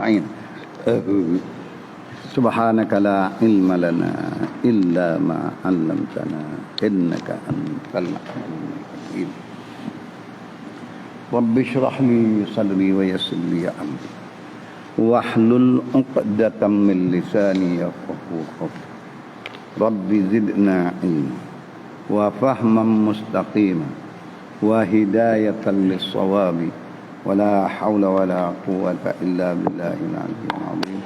أجمعين. سبحانك لا علم لنا إلا ما علمتنا إنك أنت العليم الحكيم. رب اشرح لي صدري ويسر لي أمري واحلل عقدة من لساني يفقهوا قولي. رب زدنا علما وفهما مستقيما وهداية للصواب ولا حول ولا قوة إلا بالله العلي العظيم.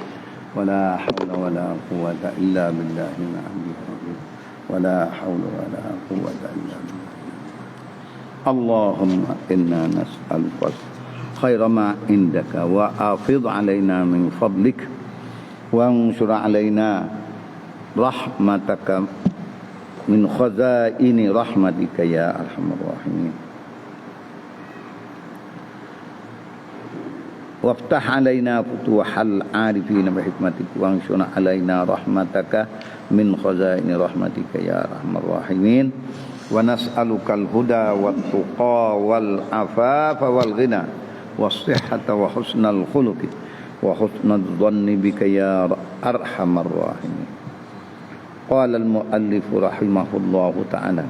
ولا حول ولا قوة إلا بالله العلي العظيم. ولا حول ولا قوة إلا بالله. اللهم إنا نسألك خير ما عندك وأفض علينا من فضلك وانشر علينا رحمتك من خزائن رحمتك يا أرحم الراحمين. وافتح علينا فتوح العارفين بحكمتك وانشر علينا رحمتك من خزائن رحمتك يا أرحم الراحمين. ونسألك الهدى والتقى والعفاف والغنى والصحة وحسن الخلق وحسن الظن بك يا أرحم الراحمين. قال المؤلف رحمه الله تعالى: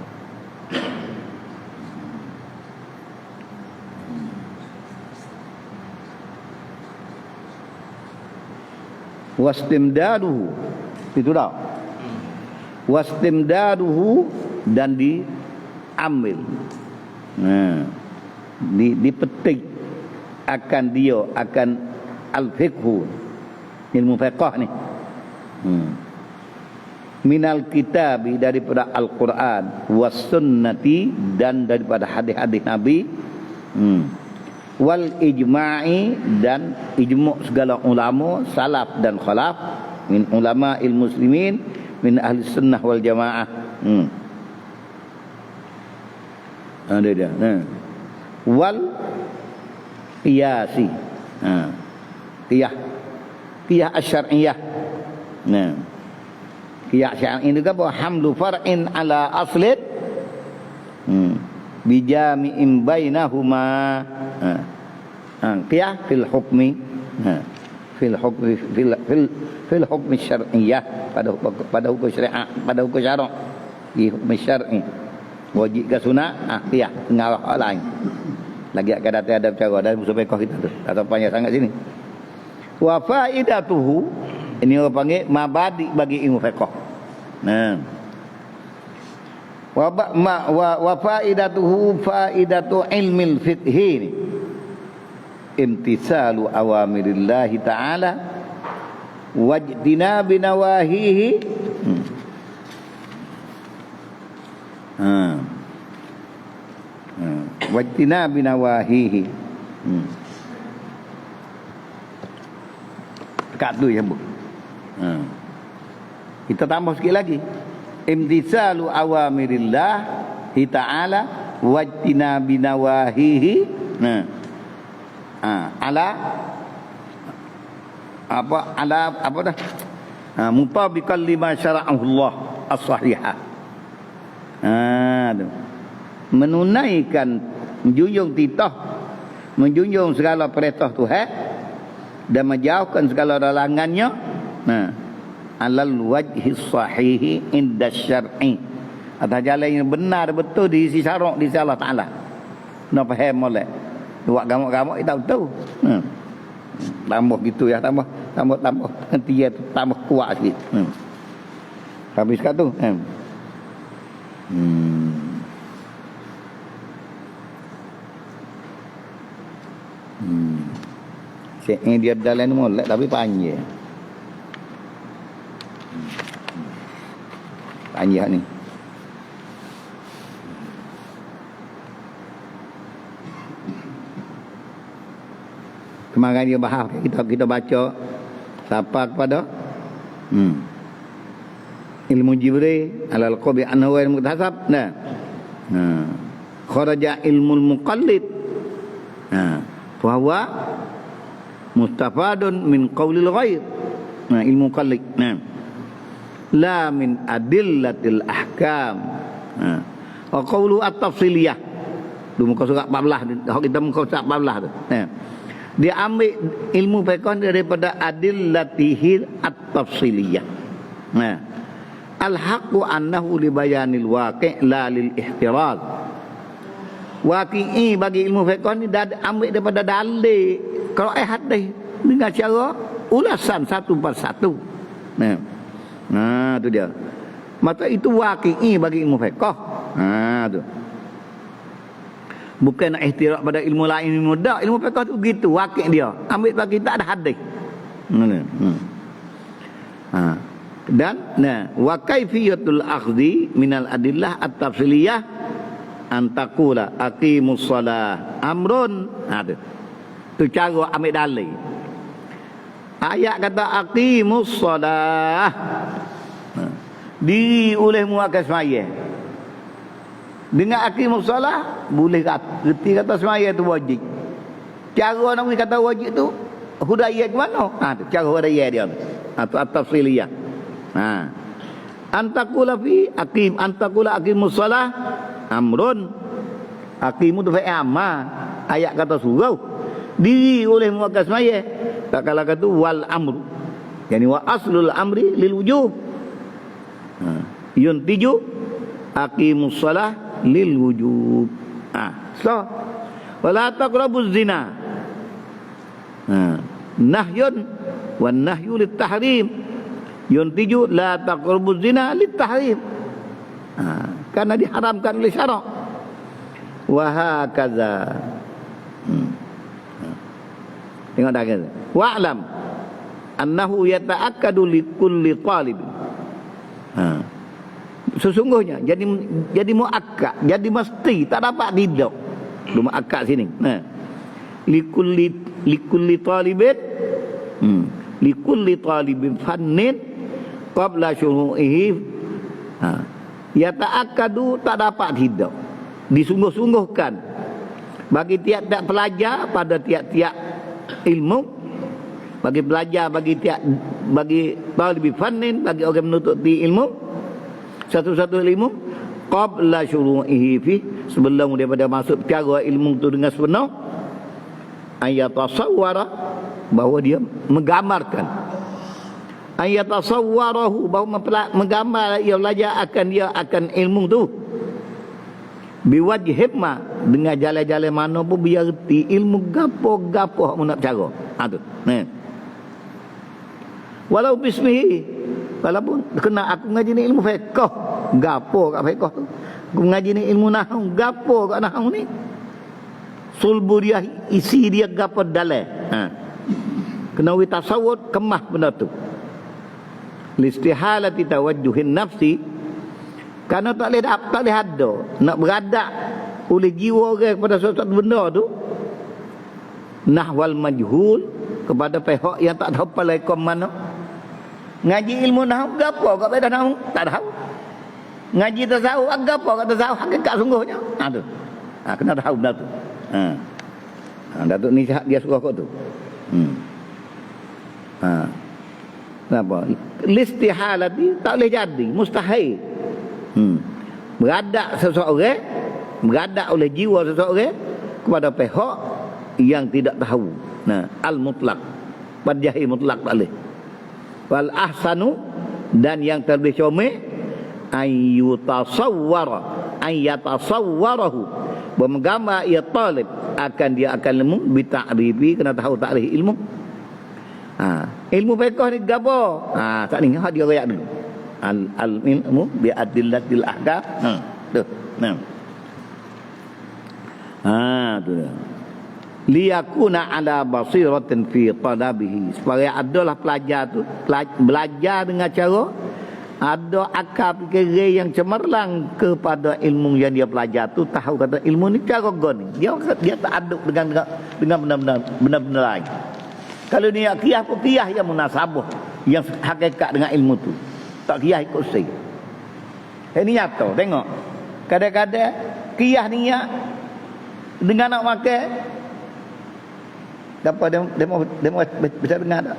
wastimdaduhu, itu dah. Wastimdaduhu, dan diambil, dipetik akan dia, akan al-fiqhu, ilmu fiqh ni, minal kitabi, daripada Al-Quran, was sunnati, dan daripada hadis-hadis Nabi, wal ijma'i, dan ijma' segala ulama salaf dan khalaf, min ulama muslimin, min ahli sunnah wal jamaah. Ada dia. Wal qiyasi, qiyas asy-syar'iyyah. Qiyas syar'i itu apa? Hamlu far'in ala aslin bijami'in bainahuma. Qiyas fil hukmi, fil hukmi syar'iyyah, pada hukum syariat, pada hukum syarak, di hukum syar'i, wajib ke sunat, qiyas pengarah lain. Lagi akan datang ada cara dari musuh fiqh kita tu, tak tahu panjang sangat sini. Wa faidatuhu, ini orang panggil mabadi bagi ilmu fiqh. Wa faidatuhu faidatu ilmil fiqhi, imtisalu awamirillahi ta'ala wajtinabi nawahihi, wajtinabi nawahihi. Dekat tu ya, Bu. Kita tambah sikit lagi. Imtisalu awamirillahi ta'ala wajtinabi nawahihi. Ala apa dah? Mutabiqan lima syara'ahu Allah as-sahihah. Menunaikan, menjunjung titah, menjunjung segala perintah Tuhan dan menjauhkan segala larangannya, alal wajhi sahihi inda syar'i, atas jalan yang benar betul di sisi syarak, di sisi Allah Ta'ala. Nak faham molek buat gamuk-gamuk kita tahu. Tambah gitu ya, tambah nanti dia tambah kuat sikit. Habis kat tu. Ini dia dalam molek tapi panjang. Panjang ni. Kemarin dia bahas, kita baca siapa kepada ilmu Jibril alal qabi anhu wa mutasab. Kharaja ilmul muqallid, fa huwa mustafadun min qaulil ghair. Ilmu muqallid la min adillatil ahkam. Wa qawlu at-tafsiliyah. Di muka surat 14, kita muka surat 14 tu. Dia ambil ilmu fiqh daripada adillatihil at-tafsiliyah. Nah, al-haqqu annahu li bayanil waqi' la lil ihtiraz. Waqi'i bagi ilmu fiqh ni ambil daripada dalil qira'ah hadis dengan cara ulasan satu persatu. Nah, tu dia. Maka itu waqi'i bagi ilmu fiqh. Tu. Bukan nak ihtirak pada ilmu lain, ilmu dak. Ilmu fiqh tu begitu, waqi' dia. Ambil bagi tak ada hadis. Dan wa kaifiyatul akhdhi minal adillah at-tafsiliyah antaqula aqimus shalah amrun. Tu cara ambil dalil. Ayat kata aqimus shalah, diri oleh muakkad sembahyang. Dengan aqimus shalah boleh reti kata sembahyang tu wajib. Cara nak kata wajib tu hudayah ke mana? Tu cara hudayah dia. Tu at-tafsiliyah. Antakula fi aqim, antakula aqimus shalah amrun. Aqimu tu fi'il amma. Ayat kata suruh diri oleh muakkad sembahyang. Tak kala kata wal amru, yani wa aslul amri lil wujub. Yuntiju aqimus shalah lil wujub. So wala taqrabuz zina. Nahyun wan nahyu lit tahrim. Yuntiju la taqrabuz zina lit tahrim. Karena diharamkan oleh syarak. Wa hakaza. Tengok dah kata. Wa'lam annahu yata'akkadu li kulli talib. Sesungguhnya jadi muakkad, jadi mesti, tak dapat tidak. Lu muakkad sini. Li kulli talibin li kulli talibin fannin qabla syuru'ihi. Yata'akkadu tak dapat tidak. Disungguh-sungguhkan bagi tiap-tiap pelajar pada tiap-tiap ilmu, bagi pelajar, bagi talib fannin, bagi orang menuntut di ilmu, satu-satu ilmu, qabla syuru'ihi fi, sebelum daripada masuk perkara ilmu tu dengan sebenar, ayatasawwara, bahawa dia menggambarkan, ayatasawwarahu, bahawa menggambar ia belajar akan ilmu tu, biwajh hikmah, dengan jalan-jalan mana pun biar reti ilmu gapo-gapo hak nak cara. Tu. Walau bismihi, walaupun kena aku ngaji ni ilmu fiqh, gapo kat fiqh tu. Aku ngaji ni ilmu nahwu, gapo kat nahwu ni. Sulbu dia, isi dia gapo dalam. Kena wi tasawuf kemah benda tu. Listihalati tawajjuhin nafsi, kerana tak boleh ada nak beradak oleh jiwa orang kepada suatu benda tu, nahwal majhul, kepada pihak yang tak tahu pelaikom mana. Ngaji ilmu nahwu gapo kat beda nahwu tak tahu. Ngaji tasawuf gapo kat tasawuf hakikat sungguhnya. Tu. Kena tahu benda tu. Datuk ni dia suruh kau tu. Kenapa? Listihalati tak boleh jadi, mustahil. Beradak seseorang, beradak oleh jiwa seseorang kepada pihak yang tidak tahu. Al-mutlaq, berjahil mutlak tak boleh. Wal ahsanu, dan yang terlebih comel, ayatasawwarahu, bergambar ia talib akan dia akan ilmu bita'rifi, kena tahu takrif ilmu. Ilmu fiqh ni gapo? Tak ni dia royak dulu. Al-ilmu bi adillatil ahkam. Tu. Tu dah. Liyakuna ala basiratin fi talabihi, supaya adalah pelajar tu belajar dengan cara ada akal fikir yang cemerlang kepada ilmu yang dia belajar tu, tahu kata ilmu ni cara goni. Dia tak aduk dengan benda-benda lain. Kalau dia qiyas pun qiyas yang munasabah, yang hakikat dengan ilmu tu. Tak qiyas ikut si. Ini nyata, tengok. Kadang-kadang qiyas niat dengan nak makan, dapat demo bisa dengar tak?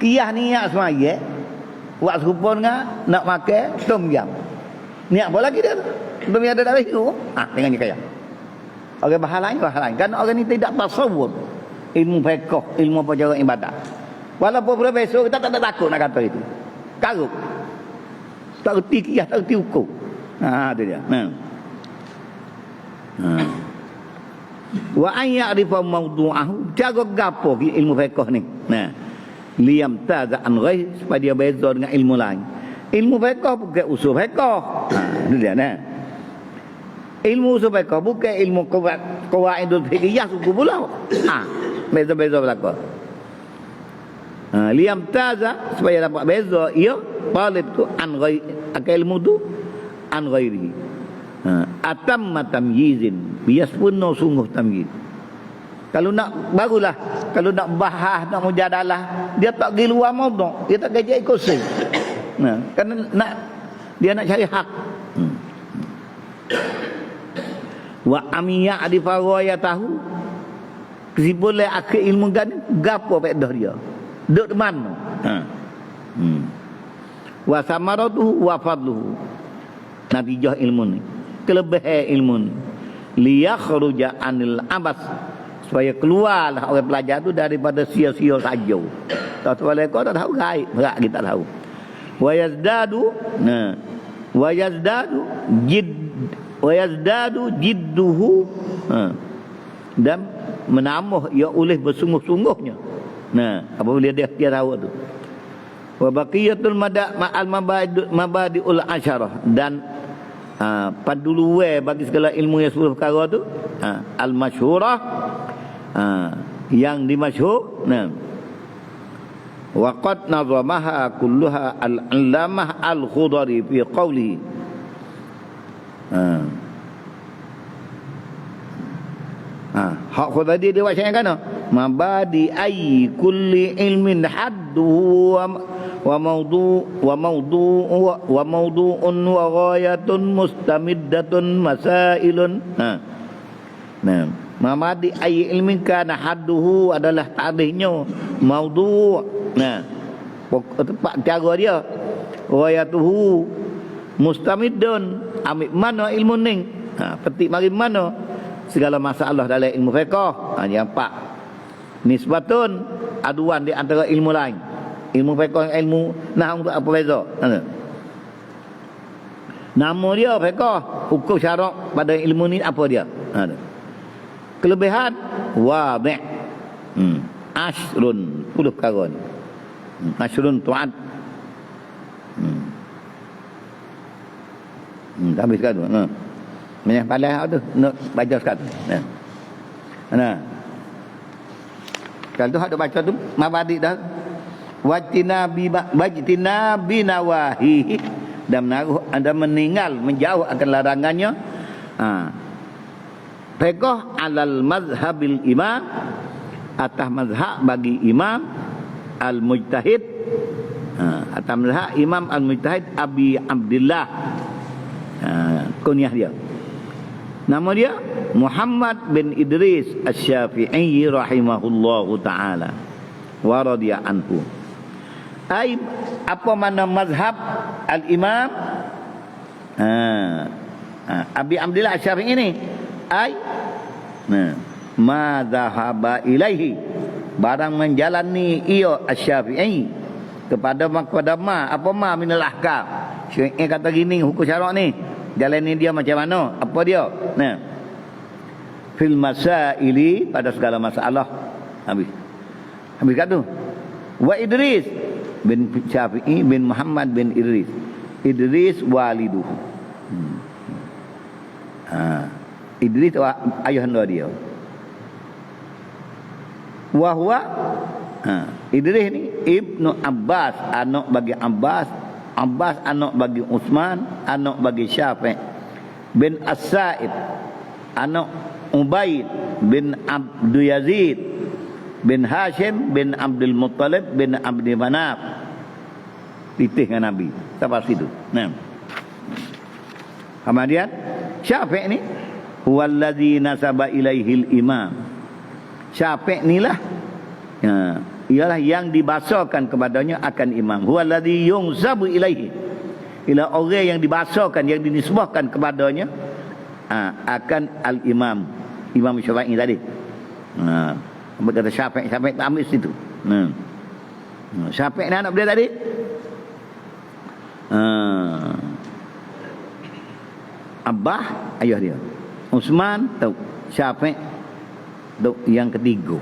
Qiyas niat semaya, buat serupa dengan nak makan tom yam. Niat apa lagi dia? Tom yam ada dah biru. Tengoknya kaya. Orang bahalang. Kan orang ni tidak tasawuf. ilmu fiqh, ilmu apa cara ibadat. Walaupun profesor kita tak takut nak kata itu. Karuk. Tak erti kiyah, tak erti hukum. Itu dia. Wa an ya'rifa mawdu'ahu, cara gapo ilmu fiqh ni. Liyam taza an ghair, supaya dia beza dengan ilmu lain. Ilmu fiqh bukan usul fiqh. Itu dia ilmu usul fiqh bukan ilmu qawaidul fiqhiyah suku pula. Beza-beza belaka. Liam taza, supaya dapat beza ia talib tu an ghair, ilmu tu an ghairi. Atamma tamyizin, bias pun sungguh tamyiz. Kalau nak barulah, kalau nak bahas, nak mujadalah, dia tak pergi luar maudhu', dia tak gajak kursi. Kerana dia nak cari hak. Wa amiya di tahu kesimpulan akhir ilmu kan gapo faedah dia. Duk mana? Wa samaratuhu wa fadluhu. Natijah ilmu ni, kelebihan ilmu ni, liyakhruja anil abas, supaya keluarlah orang pelajar tu daripada sia-sia saja. Tak tahu mereka tak tahu gaib, berat kita tahu. Wa yazdadu jidduhu, dan menambah ia oleh bersungguh-sungguhnya. Apabila dia tahu tu. Wa baqiyatul ma'al mabadi'ul asyarah, dan paduluwe bagi segala ilmu yang 10 perkara tu, al masyhurah, yang dimasyhur. Wa qad nazamaha kulluha al-allamah al-Khudari fi qawlihi. Hak Khudari dia buat macam mana? Mabadi ay kulli ilmin haddu wa mawdu'un wa ghayatun mustamiddatun masailun. Mabadi ay ilmin kana hadduhu adalah tariknya, mawdu', tempat cara dia, ghayatuhu mustamiddun, ambil mana ilmu ni, petik mari mana segala masalah dalam ilmu fiqh. Yang 4, nisbatun, aduan di antara ilmu lain. Ilmu fiqh dengan ilmu nahwu tu apa beza? Nama dia fiqh, hukum syarak pada ilmu ni apa dia? Kelebihan wadih. Asrun, 10 perkara ni. Asrun tu'ad. Habis kan tu. Banyak pandai tu nak baca sekarang. Kalau tu hak duk baca tu mabadi dah. Wajtinabi nawahi, dan menaruh anda meninggal, menjauh akan larangannya. Fiqh alal mazhabil imam, atas mazhab bagi imam al-mujtahid, atas mazhab imam al-mujtahid Abi Abdullah, kunyah dia. Nama dia Muhammad bin Idris Asy-Syafi'i rahimahullahu ta'ala wa radiya anhu. Ai, apa mana mazhab al-imam Abi Abdullah Asy-Syafi'i ini? Ai, ma dhahaba ilaihi, barang menjalani ia Asy-Syafi'i kepada ma apa ma minal ahkam. Syafi'i kata gini, hukum syarak ni jalani dia macam mana, apa dia? Fil masaili, pada segala masalah. Habis kat tu. Wa Idris bin Syafi'i bin Muhammad bin Idris. Idris waliduhu. Idris ayahanda dia. Wa huwa, Idris ni Ibnu Abbas, anak bagi Abbas. Abbas anak bagi Utsman, anak bagi Syafi' bin As-Sa'id, anak Ubaid bin Abdul Yazid bin Hashim bin Abdul Muttalib bin Abdi Manaf. Titih dengan Nabi sampai situ. Kemudian Syafi' ni huwallazi nasaba ilaihil imam. Syafi' ni lah, ialah yang dibasakan kepadanya akan imam. Huwallazi yunsabu ilaihi, ila orang yang dibasakan, yang dinisbahkan kepadanya akan al-imam, Imam Syafi'i tadi. Kata Syafi'i tak ambil situ. Syafi'i ni anak dia tadi. Abah ayah dia. Uthman tahu. Syafi'i tahu yang ketiga.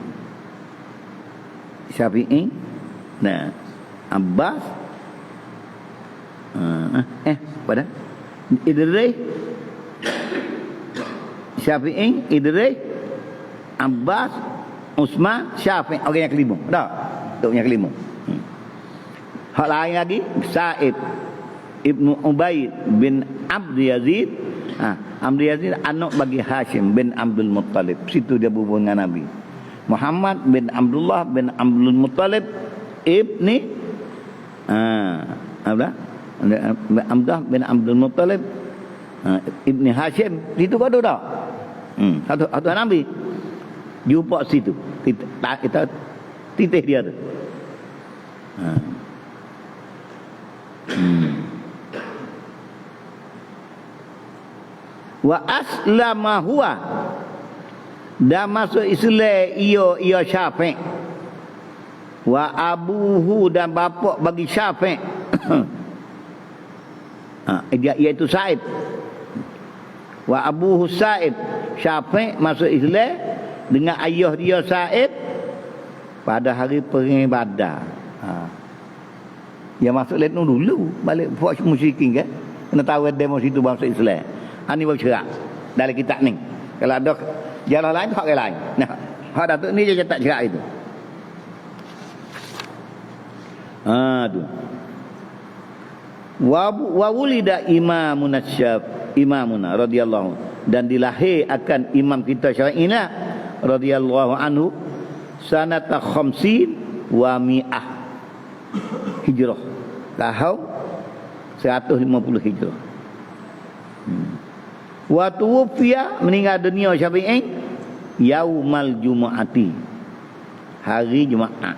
Syafi'i. Nah, Abbas. Pada Idris. Syafi'i, Idris, Abbas, Uthman, Syafi'i. Orang yang kelima. Tak? Tok yang kelima. Hak lain lagi Sa'id Ibnu Ubaid bin Abd Yazid. Abd Yazid anak bagi Hashim bin Abdul Muttalib. Situ dia berhubung dengan Nabi. Muhammad bin Abdullah bin Abdul Muttalib ibni Abdullah bin Abdul Muttalib ibni Hashim. Situ kau ada tak? Satu Nabi jumpa situ. Kita titih dia tu. Wa aslama huwa, dan masuk Islam ia Syafiq. Wa abuhu, dan bapa bagi Syafiq iaitu Sa'id. Wa abuhu Sa'id, Syafiq masuk Islam dengan ayah dia Sa'id pada hari perang Badar. Dia masuk Islam dulu, balik buat musyrikin kan. Kena tahu demo situ masuk Islam. Ini baru cerak dalam kitab ni. Kalau ada jalan lain, hak lain. Nah, hak Datuk ni je tak cerak itu. Tu. Wa wulida imamuna radhiyallahu, dan dilahir akan imam kita Syafi'i radhiyallahu anhu sanata khamsin wa mi'ah hijrah, tahun 150 hijrah. Wa tuwfiya, meninggal dunia Syafi'i yaumal jumu'ati, hari Jumaat,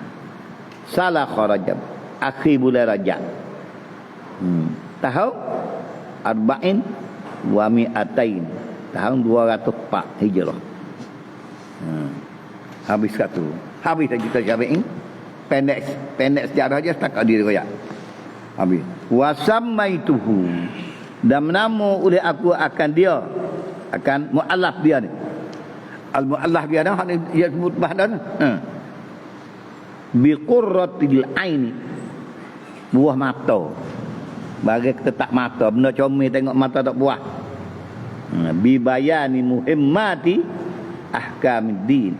salah Rajab, akhir bulan Rajab, tahun arba'in wa mi'atain, tahun 204 hijrah. Habis satu, habis cerita Syafi'i. Pendek sejarah aja, setakat dia royak habis. Wasammaituhu, dan menama oleh aku akan dia, akan mu'allaf dia ni. Al-mu'allaf dia dah dia sebut bahdan. Bi qurratil aini, buah mata. Bagi ketak mata, benda comel tengok mata tak puas. Bi bayani muhimmati ahkamiddin,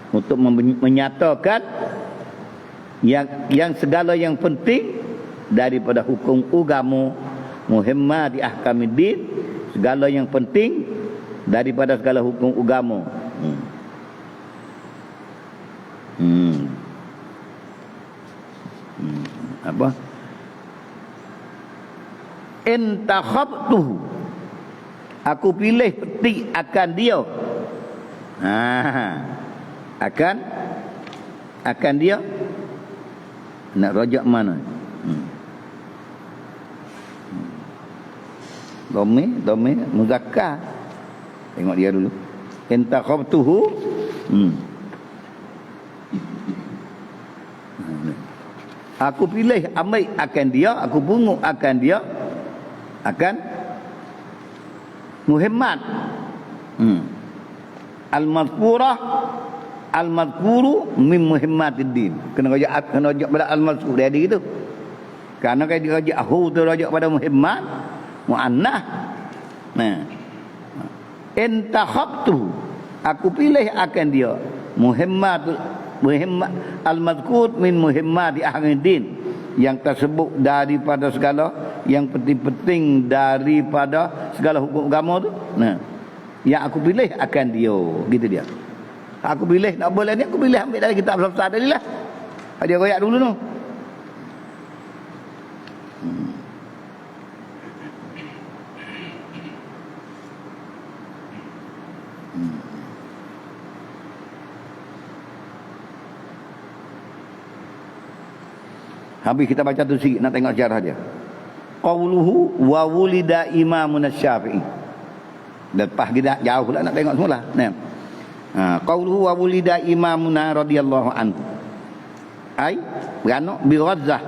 untuk menyatakan yang segala yang penting daripada hukum agama, muhimmah di ahkamiddin, segala yang penting daripada segala hukum agama. Apa? Intakhabtuhu, aku pilih peti akan dia. Akan dia nak rojak mana? Dhamir muzakkar. Tengok dia dulu. Intakhabtuhu. Aku pilih ambil akan dia, aku bungu akan dia, akan muhimmat. Al-mazkurah, al-mazkuru min muhimmatiddin. Kena rajak pada al-mazkur dia gitu. Karena kalau dia rajak hu tu rajak pada muhimmat, muannah. Nah. Intakhabtu, aku pilih akan dia muhimmat al-mazkur min muhimmati ahliddin, yang tersebut daripada segala yang penting-penting daripada segala hukum agama tu. Nah, yang aku pilih akan dia, gitu dia. Aku pilih nak boleh ni, aku pilih ambil dari kitab Safsat tadi lah. Dia royak dulu tu. Habis kita baca tu sikit, nak tengok sejarah dia. Qauluhu wa wulida imamun Syafi'i. Lepas kita jauh lah nak tengok semula. Nah. Qauluhu wa wulida imamuna radhiyallahu anhu. Ai beranak bi Ghazzah.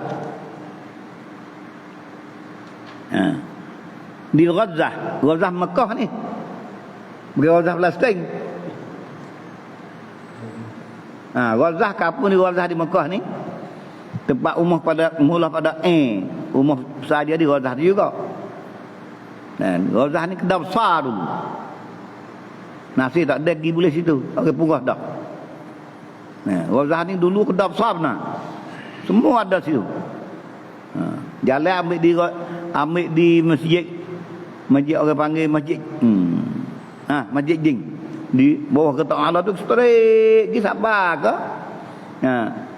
Di Ghazzah Mekah ni. Bukan Ghazzah Palestin. Ghazzah kapun di Ghazzah di Mekah ni. Tempat umah pada mula pada umah besar dia di Ghazzah tu juga. Dan Ghazzah ni kedai besar dulu. Nasi tak ada pergi boleh situ. Tak boleh punggah dah. Ghazzah ni dulu kedai besar benar. Semua ada situ. Jalan ambil di masjid orang panggil masjid masjid Jing di bawah Ketak Allah tu straight pergi Sabah ke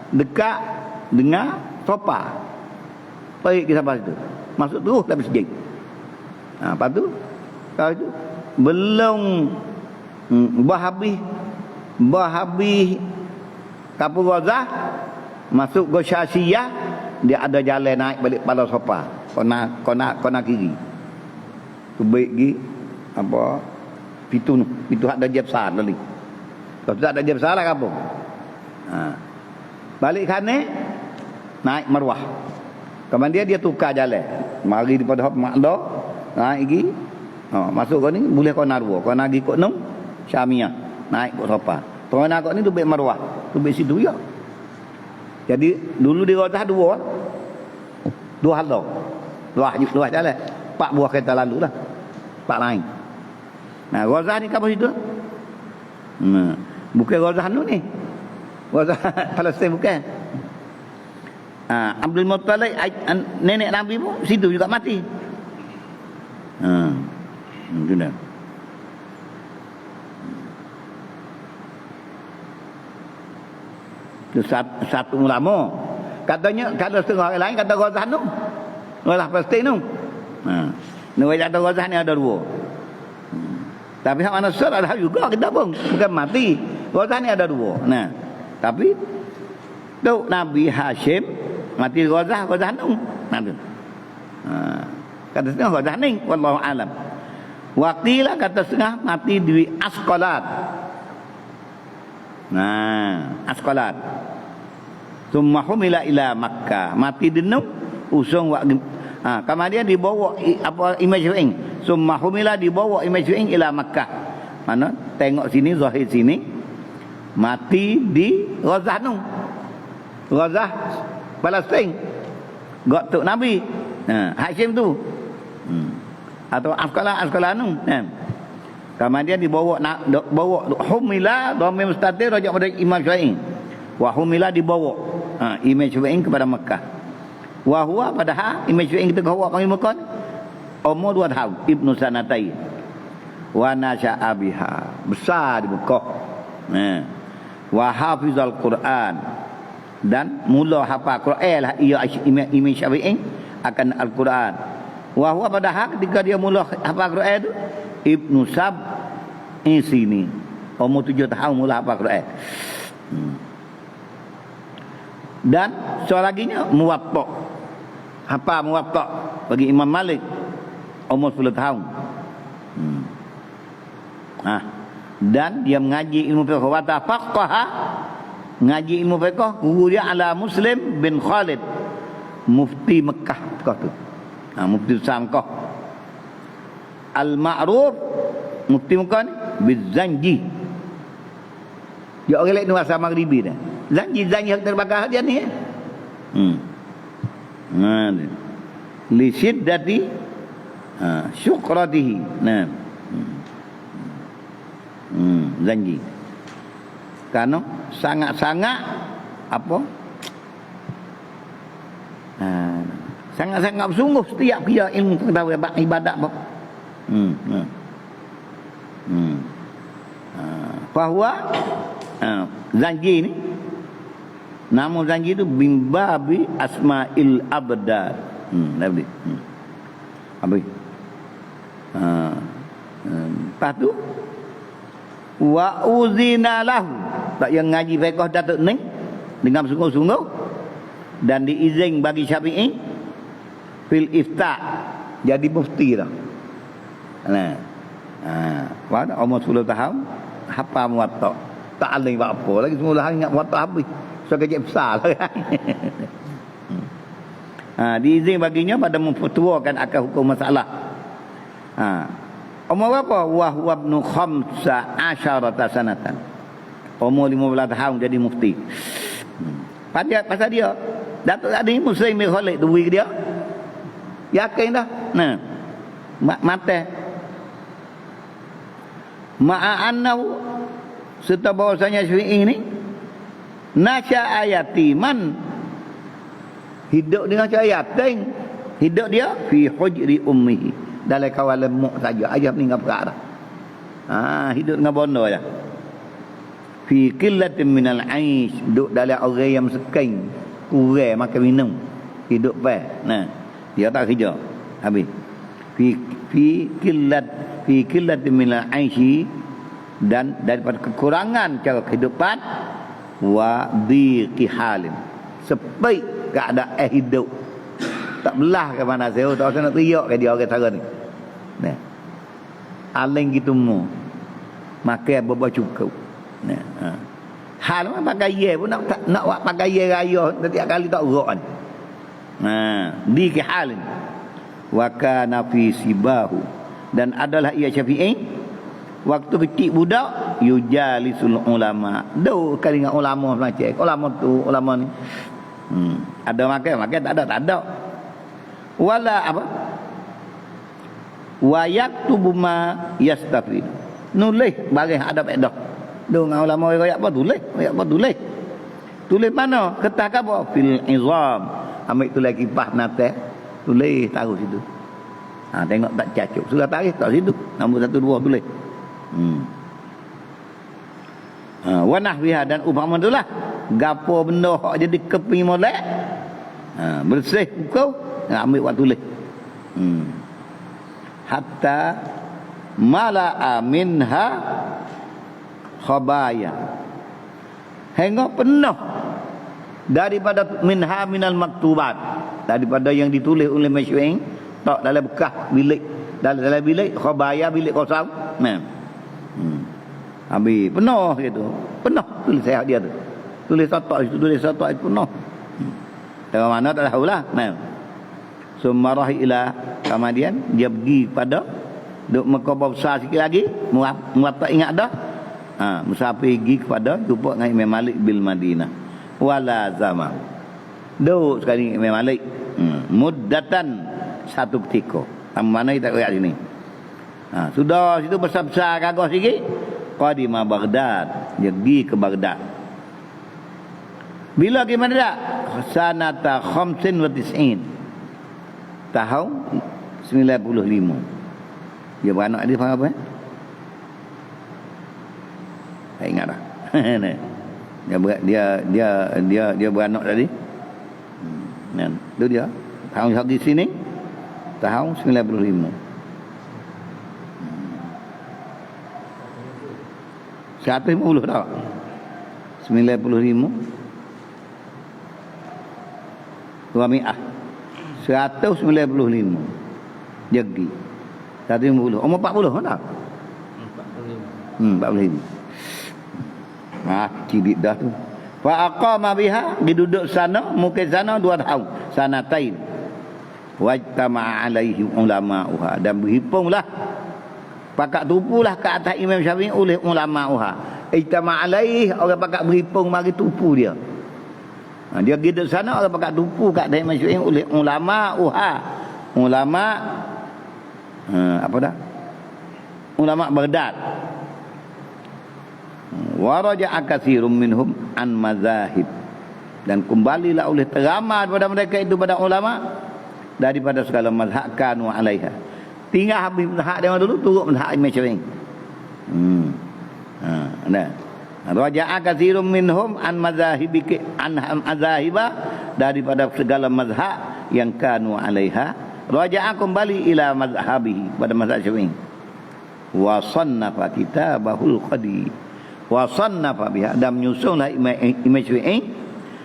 dekat dengan sopa pergi ke Sabah situ masuk terus dalam masjid. Lepas tu kalau itu belum habis kapal Ghazzah masuk Gosyasiyah, dia ada jalan naik balik pada sopa kona kiri tu baik gi apa pintu ada je besar tadi. Kalau tak ada je besar lah kampung. Balik kanan naik Marwah. Kemudian dia tukar jalan. Mari daripada Hop Makda naik gi masuk kau ni boleh kau narwa. Kau nak gi kok 6 Syamiah naik kok sopa. Kau nak kok ni tu baik Marwah. Tu baik situ ya. Jadi dulu di Ghazzah dua hal tau. Luah jalan. 4 buah kereta lalu lah. 4 lain. Ghazzah ni kapal situ. Bukan Ghazzah ni. Ghazzah Palestin bukan. Abdul Muttalib nenek Nabi pun situ juga mati. Itu dah. Satu ulama katanya, kalau setengah orang lain kata Ghazzah tu Ghazzah Palestin tu. Negara kata Ghazzah ni ada 2. Tapi hak mana sel ada juga kita pun bukan mati. Ghazzah ni ada 2. Tapi tu Nabi Hashim mati Ghazzah tu. Kata setengah Ghazzah ni wallahu alam. Waqilah kata setengah mati di Asqalat. Asqalat. Summa humila ila Makkah. Mati di usung kemudian dibawa imej ring. Summa humila dibawa imej ring ila Makkah. Mana tengok sini zahir sini mati di Ghazzah tu. Ghazzah Palestin. Tok Nabi. Hashim tu. Atau Asqalan tu. Kemudian dibawa humila dhamir mustatir rajak pada Imam Syafi'i. Wa humila dibawa Imam Syafi'i kepada Mekah. Wa huwa padahal Imam Syafi'i kita bawa ke Mekah umur 2 tahun Ibnu Sanatai. Wa nasya'a biha besar di Mekah. Wa hafizal Quran dan mula hafal Quran lah ia Imam Syafi'i akan Al-Quran. Wa huwa padahal ketika dia mula hafal Quran tu Ibnu Sab sini umur 7 tahun mula hafal Quran. Dan seorang laginya Muwatta. Hafal Muwatta bagi Imam Malik umur 10 tahun. Dan dia mengaji ilmu fiqh wa tafaqaha, ngaji ilmu fiqh guru dia ala Muslim bin Khalid mufti Mekah tu. Mufti besar Mekah. Al-Ma'ruf mufti Mekah ni bizanji. Dia orang lain nuasa maghribi dah. Zanji yang terbakar dia ni. Li syiddati syukratihi. Zanji. Karena sangat-sangat apa? Sangat-sangat bersungguh setiap dia ilmu pengetahuan ibadat apa. Bahawa zanji ni nama zanji tu bimbabi asma'il abdal. Nabi. Habis. Lepas tu wa uzina lahu. Tak yang ngaji fiqh Datuk ni dengan sungguh-sungguh dan diizin bagi Syafi'i fil ifta jadi mufti dah. Pada umur 10 tahun hafal muwatta. Tak aling buat apa lagi, semula ingat muwatta habis. So kecil besar lah kan. Diizin baginya pada memfatuakan akal hukum masalah. Umur berapa? Wa huwa ibnu 15 sanatan. Umur 15 tahun jadi mufti. Pasal dia Datuk Sa'di Muslim bin Khalid duwi dia. Yakin dah. Nah. Mate. Ma'annahu serta bahwasanya Syafi'i ini nasya ayatiman, hidup dengan yatim, hidup dia fi hujri ummihi, dalam kawalan lemuk saja, ayah meninggal perkara. Hidup dengan bondo ya. Fi qillatin minal aish, duduk dalam orang yang seking, kurang makan minum, hidup baik. Nah, dia tak kerja. Habis. Fi qillatin minal aishi, dan daripada kekurangan cara kehidupan, wa dhiqi halim, sepi keadaan hidup. Tak belah ke mana saya, tak usah nak teriak ke dia orang cara ni. Nah. Aling gitu mu. Makan berapa cukup. Nah. Hal mana pakai ye pun nak buat pakai ye raya setiap kali tak urut ni. Dhiqi halim. Wa kana fi sibahu, dan adalah ia Syafi'i waktu kecil budak yujalisul ulama. Do kali dengan ulama macam ulama tu, ulama ni. Ada makan tak ada. Wala apa? Wa yaktubu ma yastafid. Nulis barang ada faedah. Do dengan ulama royak apa tulis? Royak apa tulis? Tulis mana? Kertas ke apa? Fil izam. Ambil tulis kipas nate. Tulis taruh situ. Tengok tak cacuk. Sudah tarikh tak situ. Nombor 1 2 tulis. Wa nahwiha, dan umpama itulah gapo benda hak jadi keping molek. Bersih kau ambil waktu tulis. Hatta mala'a minha khabaya, hingga penuh daripada minal maktubat, daripada yang ditulis oleh Masyu'in tak dalam bekas bilik, dalam bilik khabaya, bilik kosong. Habis penuh gitu. Penuh tulis saya dia tu. Tulis satu itu penuh. Dari mana tak tahulah. Sumarah ila, kemudian dia pergi pada duk Mekah besar sikit lagi, muat tak ingat dah. Musafir pergi kepada jumpa dengan Imam Malik bil Madinah. Wala zaman. Duk sekali Imam Malik. Muddatan, satu ketika. Mana kita lihat sini. Sudah situ besar-besar kagak sikit. Qadima Baghdad, dia pergi ke Baghdad. Bila ke Baghdad? Sanata 95, tahun 95. Dia beranak dia faham apa? Tak ingat dah. dia beranak tadi. Itu dia. Tahun di sini tahun 95. 150 tak? 95 200 195 jegi 150 umur 40 tak? 45 cilik dah tu. Fa aqama biha, diduduk sana, mungkin sana 2 tahun, sanatain. Wajtama'a alaihi ulama'uha, dan berhipunglah, pakat tupulah ke atas Imam Syafi'i oleh ulama'uha. Ijtama' alaih, orang pakat berhipung mari tupu dia. Dia duduk sana, orang pakat tupu kat atas Imam Syafi'i oleh ulama'uha. Ulama apa dah? Ulama Baghdad. Wa raja'a katsirun minhum an mazahib, dan kembalilah oleh teramai daripada mereka itu pada ulama daripada segala mazhab kanu alaiha. Tinggal habis mazhab dia dulu, turut mazhab Imam Syafi'i. Raja'a katsirun minhum an mazahibi an mazahiba, daripada segala mazhab yang kanu alaiha. Raja'a kembali ila mazhabihi, pada mazhab Syafi'i. Wa sannafa kitabahul qadi, wa sannafa biha, dan menyusunlah Imam Syafi'i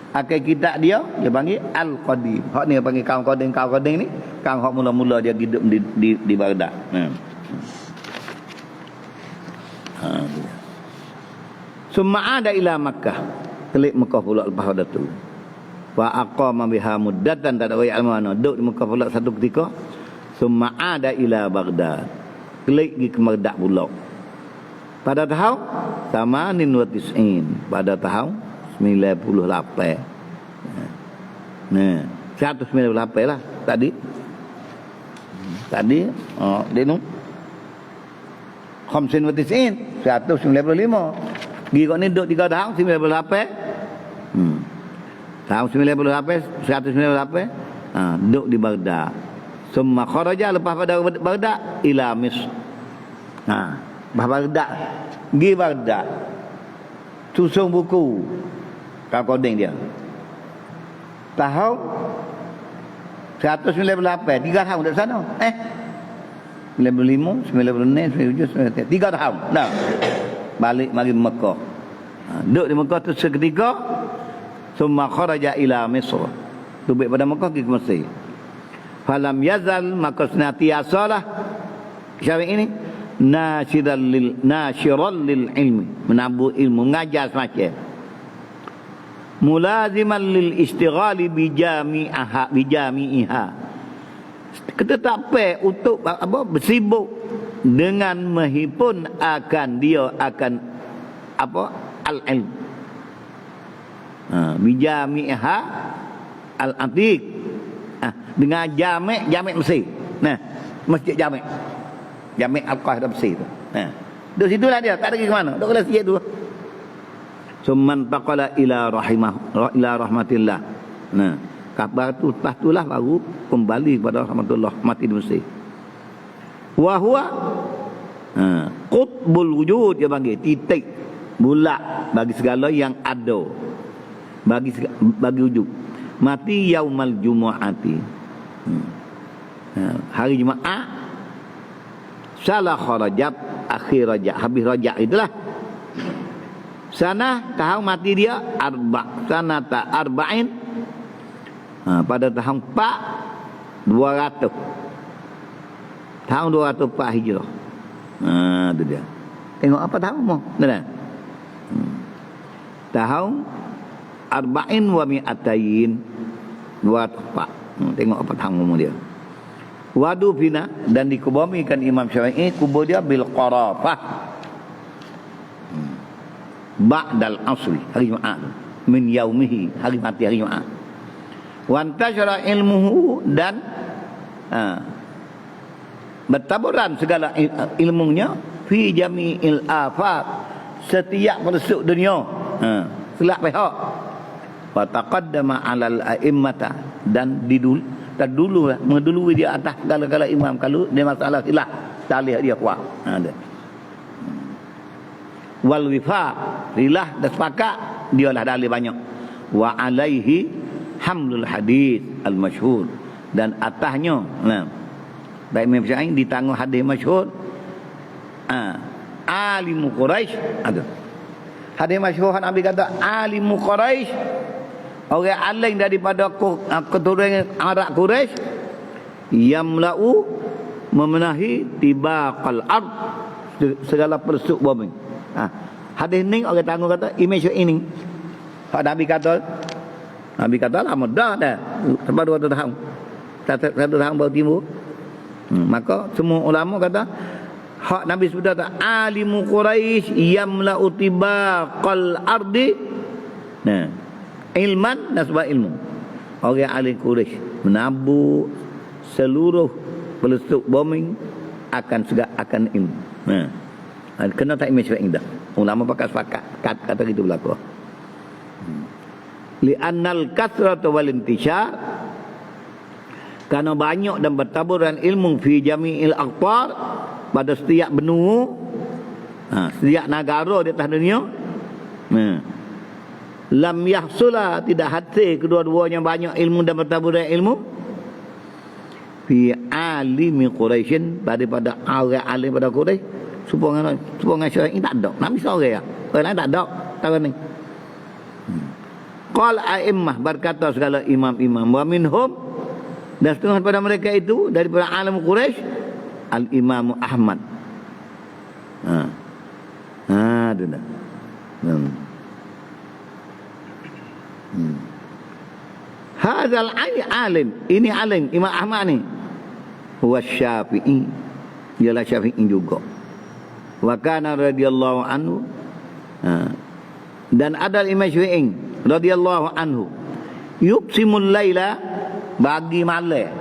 akan kitab dia panggil Al-Qadim. Hak ni dia panggil kaum Qadim ni, kaum hak mula-mula dia hidup di Baghdad. Summa ada ila Makkah. Kelik Mekah pula lepas pada tu. Wa aqama biha muddatan, tak ada ayat mana. Duduk di Mekah pula satu ketika. Summa ada ila Baghdad. Kelik pergi ke Baghdad pula. Pada tahun Tamanin wa Tis'in. Pada tahun 98. Nah, 198 lah tadi. Tadi dia nu Khamsin wa Tis'in 195. Pergi kat ni duduk 3 tahun 98. Tahun 98 198 duduk di Baghdad. Summa kharaja, lepas pada Baghdad ila Misr. Lepas Baghdad pergi Baghdad susun buku koding dia. Tahun 198 3 tahun dari sana. 95, 96, 97, 3 tahun. Dah. Balik mari Mekah. Duduk di Mekah tu seketika. Summa kharaja ila Misr. Tubik pada Mekah pergi ke Mesir. Falam yazal, maka senantiasalah syariat ini nasyiral lil ilmi, menabur ilmu, mengajar semacam. Mulaziman lil istighali bijami'iha. Ketetapan untuk bersibuk dengan menghipun akan dia akan al-ilm. Bijami'iha al-atiq. Dengan jamek Mesir. Masjid jamek. Jamek Al-Qahidah Mesir tu. Duduk situlah dia, tak ada pergi ke mana. Duduk ke masjid tu. Summan taqala ila rahmatillah. Kabar tu lepas itulah baru kembali kepada rahmatullah, mati di Mesir. Wa huwa qutbul wujud, dia panggil titik bulat bagi segala yang ada. Bagi wujud. Mati yaumal jumu'ati. Hari Jumaat salah Rajab, akhir Rajab, habis Rajab itulah. Sana tahun mati dia sanata arba'in. Pada tahun 200. Tahun 204 Hijrah. Itu dia. Tengok apa tahun mu? Tahun arba'in wa mi'atain 204. Tengok apa tahun mu dia. Wadu fina, dan dikubumikan Imam Syafi'i kubur dia bil Qarafah. Ba'dal asri, hari Jumaat. Min yaumihi, hari mati hari Jumaat. Wantashara ilmuhu, dan bertaburan segala ilmunya fi jami'il afaq, setiap pelosok dunia. Selak pihak. Wa taqaddama 'alal a'immata, dan terdululah mendului dia atas segala-gala imam kalau dia masalah khilaf talih dia kuat. Ada. Wal wifaq, rilah dan sepakat dialah dalil banyak. Wa alaihi hamlul hadis al masyhur, dan atasnya baik Imam Syafi'i ditanggung hadis masyhur alimu Quraisy. Ada hadis masyhur Nabi kata alimu Quraisy, orang alim daripada keturunan Arab Quraisy, yamla'u, memenahi tibaqal ard, segala persuk bumi. Hadis ni orang tanggung kata Imam Syafi'i ini. Pak Nabi kata lama dah sampai 200 tahun. Satu tahun baru timbul. Maka semua ulama kata hak Nabi sudah kata alimu Quraisy yamla'u tibaqal ardi. Ilman, dan sebab ilmu. Orang alim Quraisy menabur seluruh pelosok bumi akan ilmu. Kena tak Imam Syafi'i dah. Ulama pakai sepakat kata gitu berlaku. Li'annal kasratu wal intishar, karena banyak dan bertaburan ilmu fi jami'il aqtar, pada setiap benua, setiap negara di atas dunia. Lam yahsula, tidak hasil kedua-duanya banyak ilmu dan bertaburan ilmu fi alimi Quraisyin, daripada orang alim pada Quraisy. Supaya Syafi'i tak ada. Nabi seorang ya. Orang lain tak ada. Tahun ni. Qal a'immah, berkata segala imam-imam, wa minhum, dan setengah daripada mereka itu daripada alim Quraisy, al-Imam Ahmad. Itu dah. Hmm. Hmm. Hadzal alim, ini alim Imam Ahmad ni. Huwa Syafi'i, ialah Syafi'i juga. Wa kana radhiyallahu anhu. Dan ada Imam Syafi'i radhiyallahu anhu yuqsimul laila, bagi malam.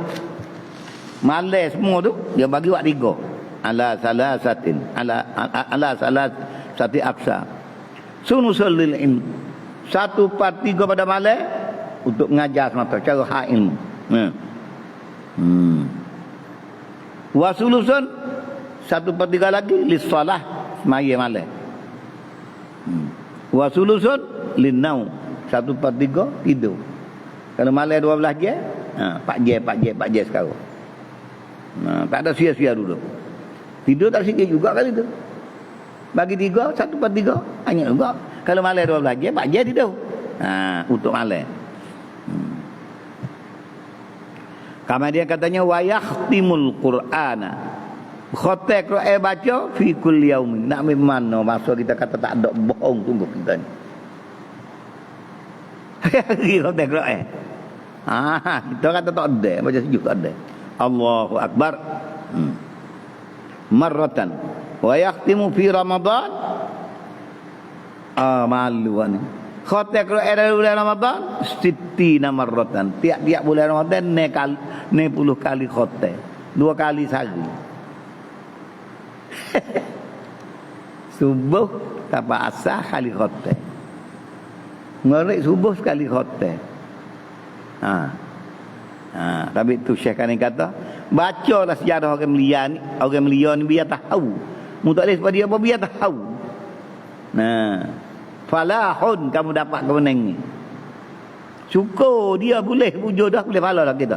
Malam semua tu dia bagi waktu 3. Ala salasati aksa. Sunusul lil ilm. 1/3 pada malam untuk mengajar semata cara hak ilmu. Wa sulusun 1/3 lagi lis solah semaya malam. Wa sulusun lin naum, 1/3 tidur. Kalau malam 12 jam, 4 jam sekarang. Tak ada sia-sia dulu. Tidur tak sikit juga kali tu. Bagi 3, 1/3 hanya juga. Kalau malam 12 jam, 4 jam tidur. Untuk malam. Kemudian katanya wa yakhtimul Qur'ana. Khatam Quran baca fi kulli yaumin. Nak mana masa kita kata tak ada, bohong sungguh kita ni. Khatam Quran. Kita kata tak ada, baca sejuk tak ada. Allahu akbar. Marratan. Wa yakhtimu fi Ramadan. Malu ni. Khatam Quran dalam bulan Ramadan 60 marratan. Tiap-tiap bulan Ramadan 90 kali khatam. 2 kali sehari. Subuh tanpa asar kali khatam. Maghrib subuh sekali khatam. Tapi tu Syekh kan kata, bacalah sejarah orang Melia ni, biar tahu. Mu tak boleh sebab dia apa, biar tahu. Falahun, kamu dapat kemenang ni. Syukur dia boleh wujud dah, boleh pahala lah kita.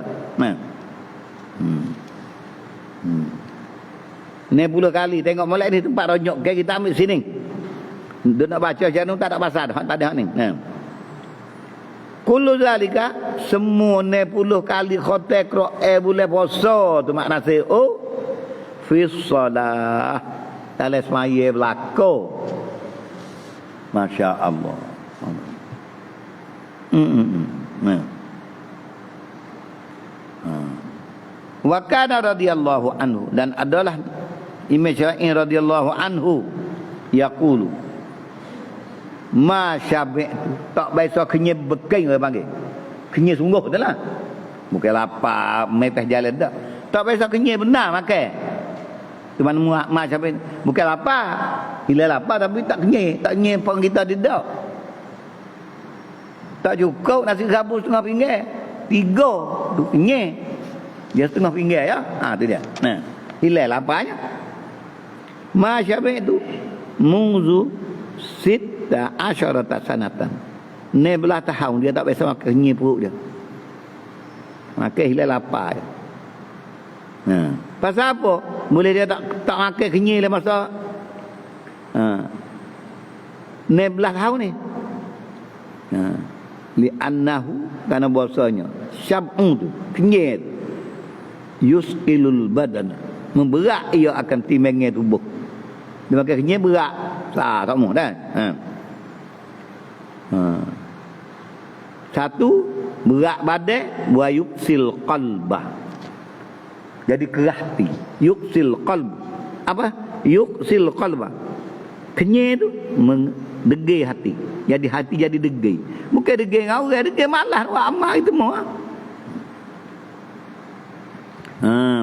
Ni 10 kali tengok molek ni tempat ronyok ke, kita ambil sini. Dia nak baca macam tak ada pasal, tak ada ni. Kullu zalika, semua 10 kali khatam Quran boleh puasa tu makna seo fi shalah, dalam semaya belako. Masya Allah. Wa kana radhiyallahu anhu, dan adalah Imam Syafi'i radhiyallahu anhu yaqulu ma syabi'tu, tak biasa kenyai beking orang panggil. Kenyai sungguh itulah. Bukan lapar mepeh jalan tak. Tak biasa kenyai benar makan. Di mana ma syabi'tu bukan lapar. Bila lapar tapi tak kenyai, tak kenyai pun kita tidak. Tak cukup nasi gabus setengah pinggir. 3 tu kenyai. Dia setengah pinggir ya. Tu dia. Hilang laparnya. Ma syabi'tu munzu 16 sanatan. 16 tahun dia tak biasa makan kenyai perut dia. Makan hilang lapar je. Pasal apa? Boleh dia tak makan kenyai lah masa 16 tahun ni. Li'annahu, kerana bahasanya syab'u tu, kenyai tu, yusqilul badan, memberat ia akan timbangnya tubuh. Dia makan kenyai berat. Tak mau dah. Satu, berat badan, wa yuksil qalbah. Jadi keras hati. Yuksil qalb. Apa? Yuksil qalbah. Kenyai tu mendegay hati. Jadi hati jadi degay. Bukan degay dengan orang, degay malas buat amal itu semua.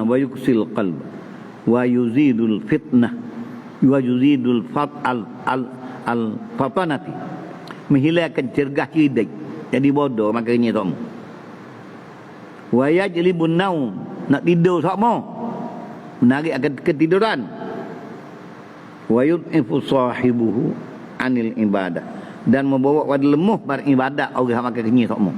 Wa yuksil qalbah. Wa yuzidul fitnah. Wa yuzidul fatanati, menghilangkan cergah cerdik, jadi bodoh makanya tu. Wa yajlibun naum, nak tidur sakmo, menarik akan ketiduran. Wa yud'ifu sahibuhu anil ibadah, dan membawa pada lemah beribadat orang yang makan kenyai sakmo.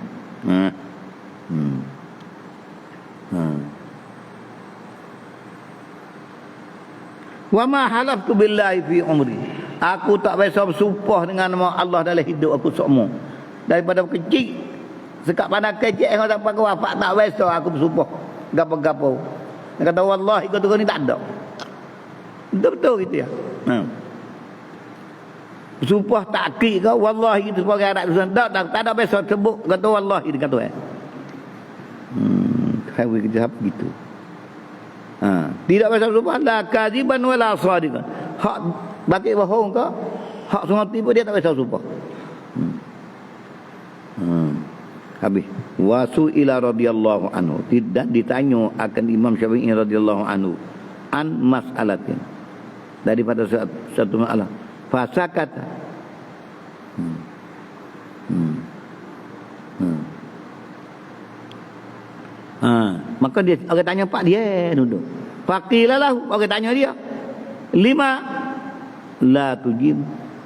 Wa ma halaftu billahi fi umri, aku tak biasa bersumpah dengan nama Allah dalam hidup aku semua. Daripada kecil sekak pandang kecil orang sampai ke wafat tak biasa aku bersumpah gapo-gapo. Dia kata wallahi kau ni tak ada. Betul-betul gitu ya. Sumpah takkid ke wallahi itu sebagai Arab tak ada biasa sebut kata wallahi dia kata kau kerja apa gitu. Tidak biasa sumpah la kadziban wala sadiqan. Hak bagi bohong ke hak sungai tiba dia tak biasa sumpah. Habis wasu ila radhiyallahu anhu, tidak ditanya akan Imam Syafi'i radhiyallahu anhu an mas'alatin, daripada satu masalah. Fasakata. Maka dia orang tanya pak dia duduk. Faqilalah orang tanya dia. 5 la tujib.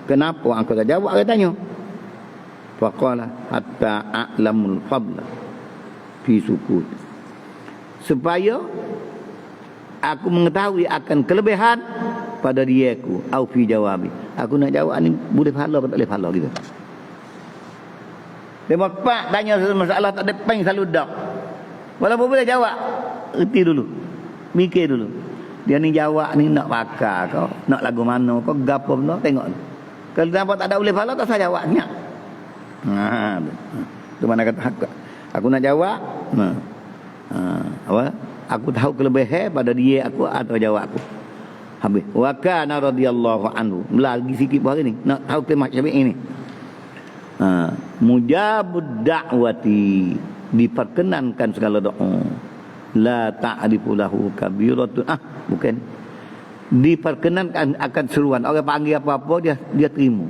Kenapa engkau tak jawab orang tanya? Faqala hatta a'lamul fadla fi sukut. Supaya aku mengetahui akan kelebihan pada diriku au fi jawabi. Aku nak jawab ni boleh pahala atau tak boleh pahala gitu. Dia pak tanya masalah tak ada peng selalu dak. Walaupun boleh jawab, erti dulu. Mikir dulu. Dia ni jawab ni nak pakar kau, nak lagu mana kau, gapo benda tengok. Kalau nampak tak ada boleh pahala tak saya jawabnya. Tu mana kata aku nak jawab. Apa? Aku tahu kelebihan pada dia aku atau jawab aku. Habis. Wa kana radhiyallahu anhu. Lagi sikit hari ni nak tahu tema Syafi'i ni. Mujabud da'wati, diperkenankan segala doa. La ta'rifu lahu kabiratun. Bukan. Diperkenankan akan seruan. Orang panggil apa-apa dia terima.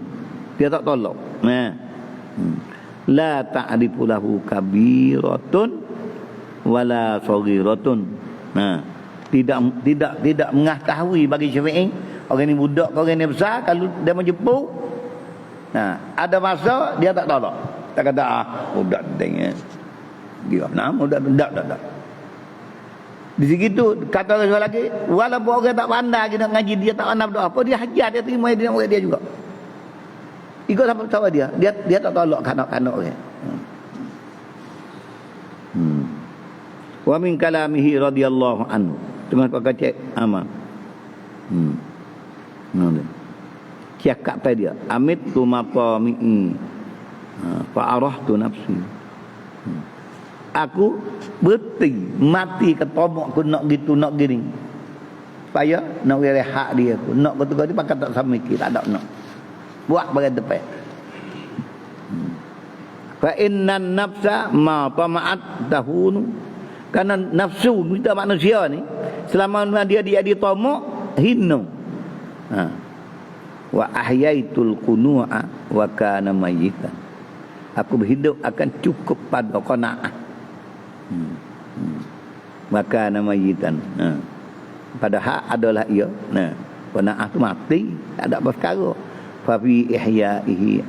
Dia tak tolak. La ta'rifu lahu kabiratun wala saghiratun. Tidak mengetahui bagi Syafi'i orang ni budak, orang ni besar, kalau dia menjemput ada masa dia tak tolak. Tak kata budak deng dia nama budak tak. Di situ kata orang lagi, walaupun orang tak pandai dia nak ngaji, dia tak pandai berdoa apa, dia hajar, dia terima, dia nak murid dia juga. Ikut sama dia tak tolak kanak-kanak orang. Wa min kalamihi radhiyallahu anhu. Tengah pakai cek amal. Cakap pada dia, amit tu maqami fa arahtu nafsi. Aku berhenti mati ke tomok aku nak gitu nak gini. Supaya nak rehat dia aku. Nak betul dia pakai tak sama mikir, tak ada nak. Buat bagai depan. Fa innan nafsa ma tama'at tahunu. Karena nafsu kita manusia ni selama dia tomok hinu. Wa ahyaitul qunu'a wa kana mayyitan. Aku berhidup akan cukup pada qanaah. Wa kana mayyitan. Padahal adalah ia. Qanaah tu mati, tak ada perkara. Fa fi ihya'ihi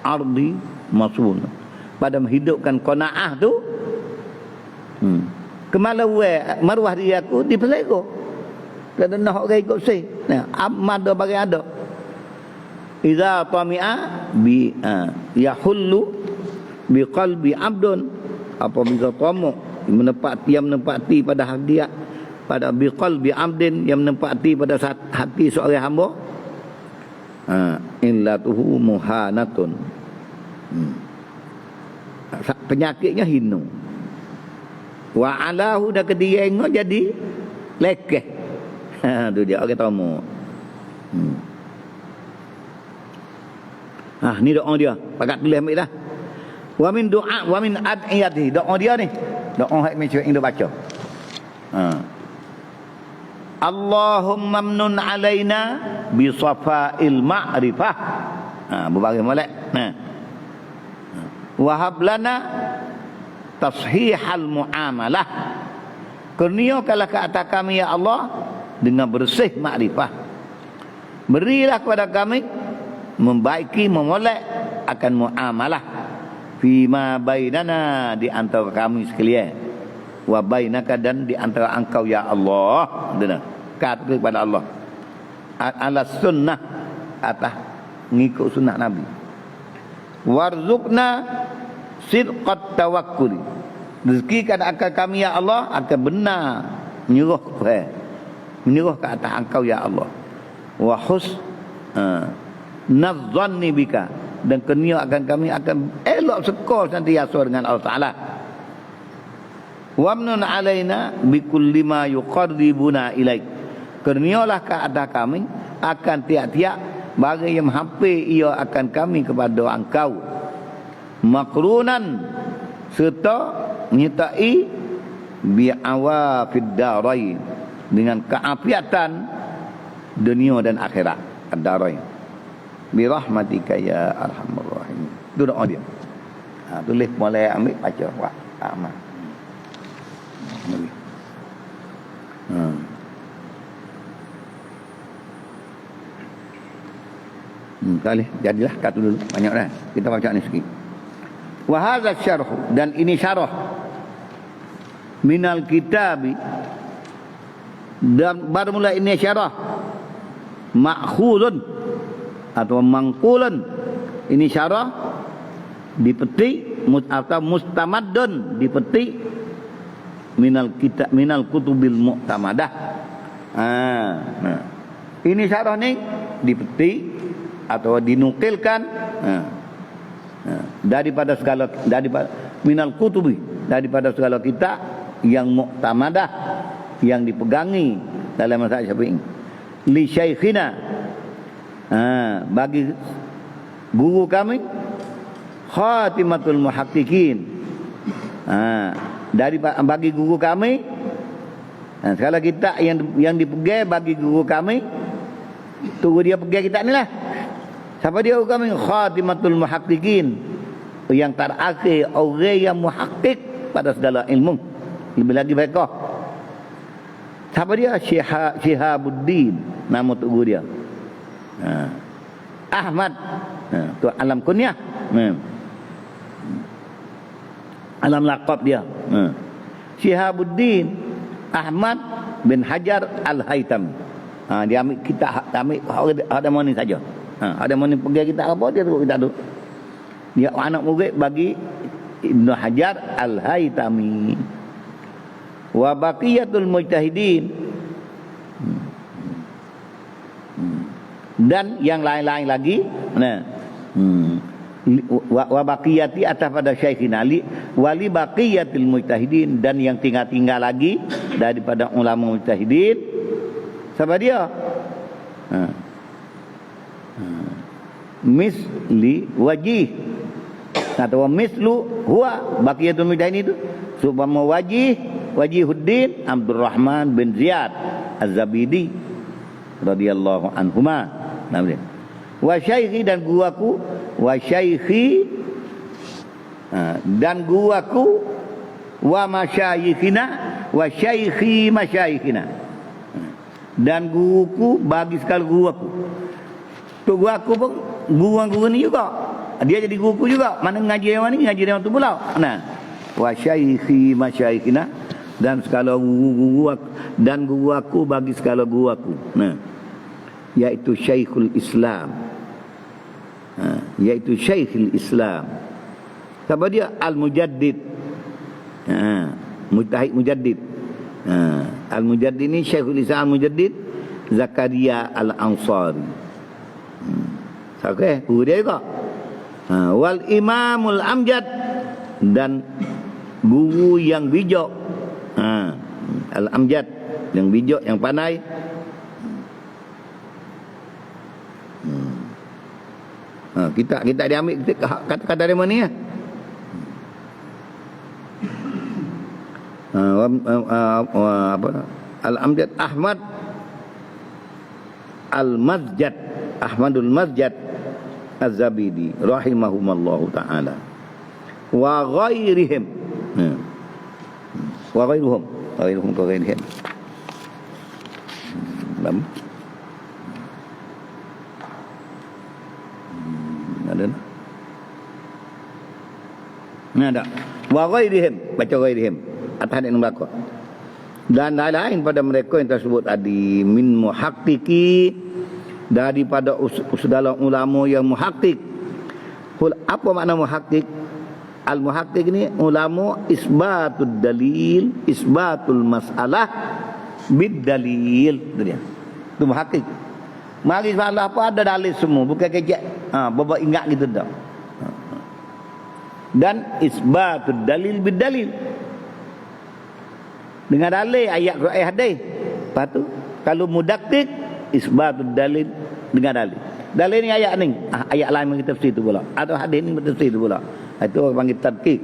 ardi masun. Pada menghidupkan qanaah tu kemalau maruah dia aku dipelego. Kada nak orang ikut si. Amad bagi ada. Iza tami'a bi yahullu bi qalbi abdun, apabila tamu menempati pada hadiah pada bi qalbi abdin, yang menempati pada hati seorang hamba, illatuhu muhanatun, penyakitnya hinu, wa alahu dah kedirinya jadi lekeh. Tu dia orang tamu. Ni doa dia. Pakat tulis ambil dah. Wa min du'a wa min ad'iyati. Doa dia ni. Doa hak macam yang dia baca. Allahumma mnun alaina bi safa'il ma'rifah. Berbagai molek. Wa hab lana tashihal muamalah. Kurniakanlah ke atas kami ya Allah dengan bersih makrifah. Berilah kepada kami membaiki, memolek akan muamalah fima bainana, di antara kami sekalian, wa bainaka, dan di antara engkau ya Allah. Dengar kata kepada Allah ala sunnah, atas ngikut sunnah Nabi. Warzuqna sidqat tawakkul, rezekikan akan kami ya Allah akan benar menyerah ke atas engkau ya Allah. Wa Nazzanni bika, dan kurnia akan kami akan elok sekor sentiasa dengan Allah Ta'ala. Wamnun alaina bikulli ma yuqarribuna ilaik, kurnialah ke atas kami akan tiap-tiap bagi yang hampir ia akan kami kepada engkau, makrunan serta menyertai bi'awafid darain, dengan keapiatan dunia dan akhirat, ad-darain, bi rahmatika ya arhamar rahim. Itu doa dia. Tulis mulai ambil baca buat amal. Kali jadilah kata dulu banyak dah. Kita baca ni sikit. Wa hadza syarh, dan ini syarah minal kitabi, dan baru mula ini syarah ma'khulun atau mangkulun, ini syarah dipetik atau mustamaddun, dipetik minal kitab minal kutubil mu'tamadah. Ini syarah ni dipetik atau dinukilkan daripada minal kutubi, daripada segala kitab yang mu'tamadah, yang dipegangi dalam mazhab Syafi'i. Li syaikhina, bagi guru kami, khatimatul muhaqqiqin, bagi guru kami, segala kitab yang dipegang bagi guru kami, tunggu dia pegang kitab ni lah. Siapa dia guru kami? Khatimatul muhaqqiqin, yang terakhir orang yang muhaqqiq pada segala ilmu, lebih lagi mereka. Siapa dia? Syihabuddin, nama tu guru dia. Ahmad, tu alam kunyah, alam laqab dia. Syihabuddin Ahmad bin Hajar Al-Haytami. Dia ambil kitab, ada mana saja. Ada mana pergi kitab apa dia tu, kitab tu. Dia anak murid bagi Ibnu Hajar Al-Haytami. Wa baqiyatul mujtahidin, dan yang lain-lain lagi. Wa baqiyati atas pada Syekhina Ali, wali baqiyatil mujtahidin, dan yang tinggal-tinggal lagi daripada ulama mujtahidin. Siapa dia? Misli wajih, atau mislu huwa baqiyatul mujtahidin itu subhama Wajihuddin Abdurrahman bin Ziyad Az-Zabidi radhiyallahu anhuma. Wa syaikhi, dan guruku, wa syaikhi, dan guruku, wa masyayikhina, wa syaikhi masyayikhina, dan guruku bagi sekali guruku. Tu guruku pun guru ni juga, dia jadi guruku juga. Mana ngaji yang mana, ngaji yang tu pula. Wa syaikhi masyayikhina, dan segala guru dan guru aku bagi segala guru aku, yaitu Syekhul Islam, yaitu Syekhul Islam. Siapa dia? Al-Mujaddid, mujtahid mujaddid. Al-Mujaddid ini Syekhul Islam Al-Mujaddid Zakaria Al-Ansari. Okey, guru dia juga. Wal Imamul Amjad, dan guru yang bijak, Al-Amjad, yang bijak, yang pandai. Kita diambil kata-kata dari mana ya? Al-Amjad Ahmad Al-Mazjad, Ahmadul Mazjad Az-Zabidi rahimahumallahu ta'ala, wa ghairihim, wa ghairuhum ada wa ghairihim, baca ghairihim atas hadis nombor belakang, dan lain-lain pada mereka yang tersebut tadi, min muhaqqiqi, daripada segala ulama yang muhaqqiq. Apa makna muhaqqiq? Al-muhaqqiq ni ulama isbatul dalil, isbatul masalah bid dalil. Itu dia. Itu muhaqqiq. Mari salah apa ada dalil semua, bukan kejap. Bapak ingat gitu dah. Dan isbatul dalil bidalil. Dengan dalil ayat Quran hadis. Lepas tu kalau mudaktik isbatul dalil dengan dalil. Dalil ni ayat ni, ayat lain bagi tafsir tu pula. Atau hadis ni bertafsir tu pula. Itu orang panggil tadqiq.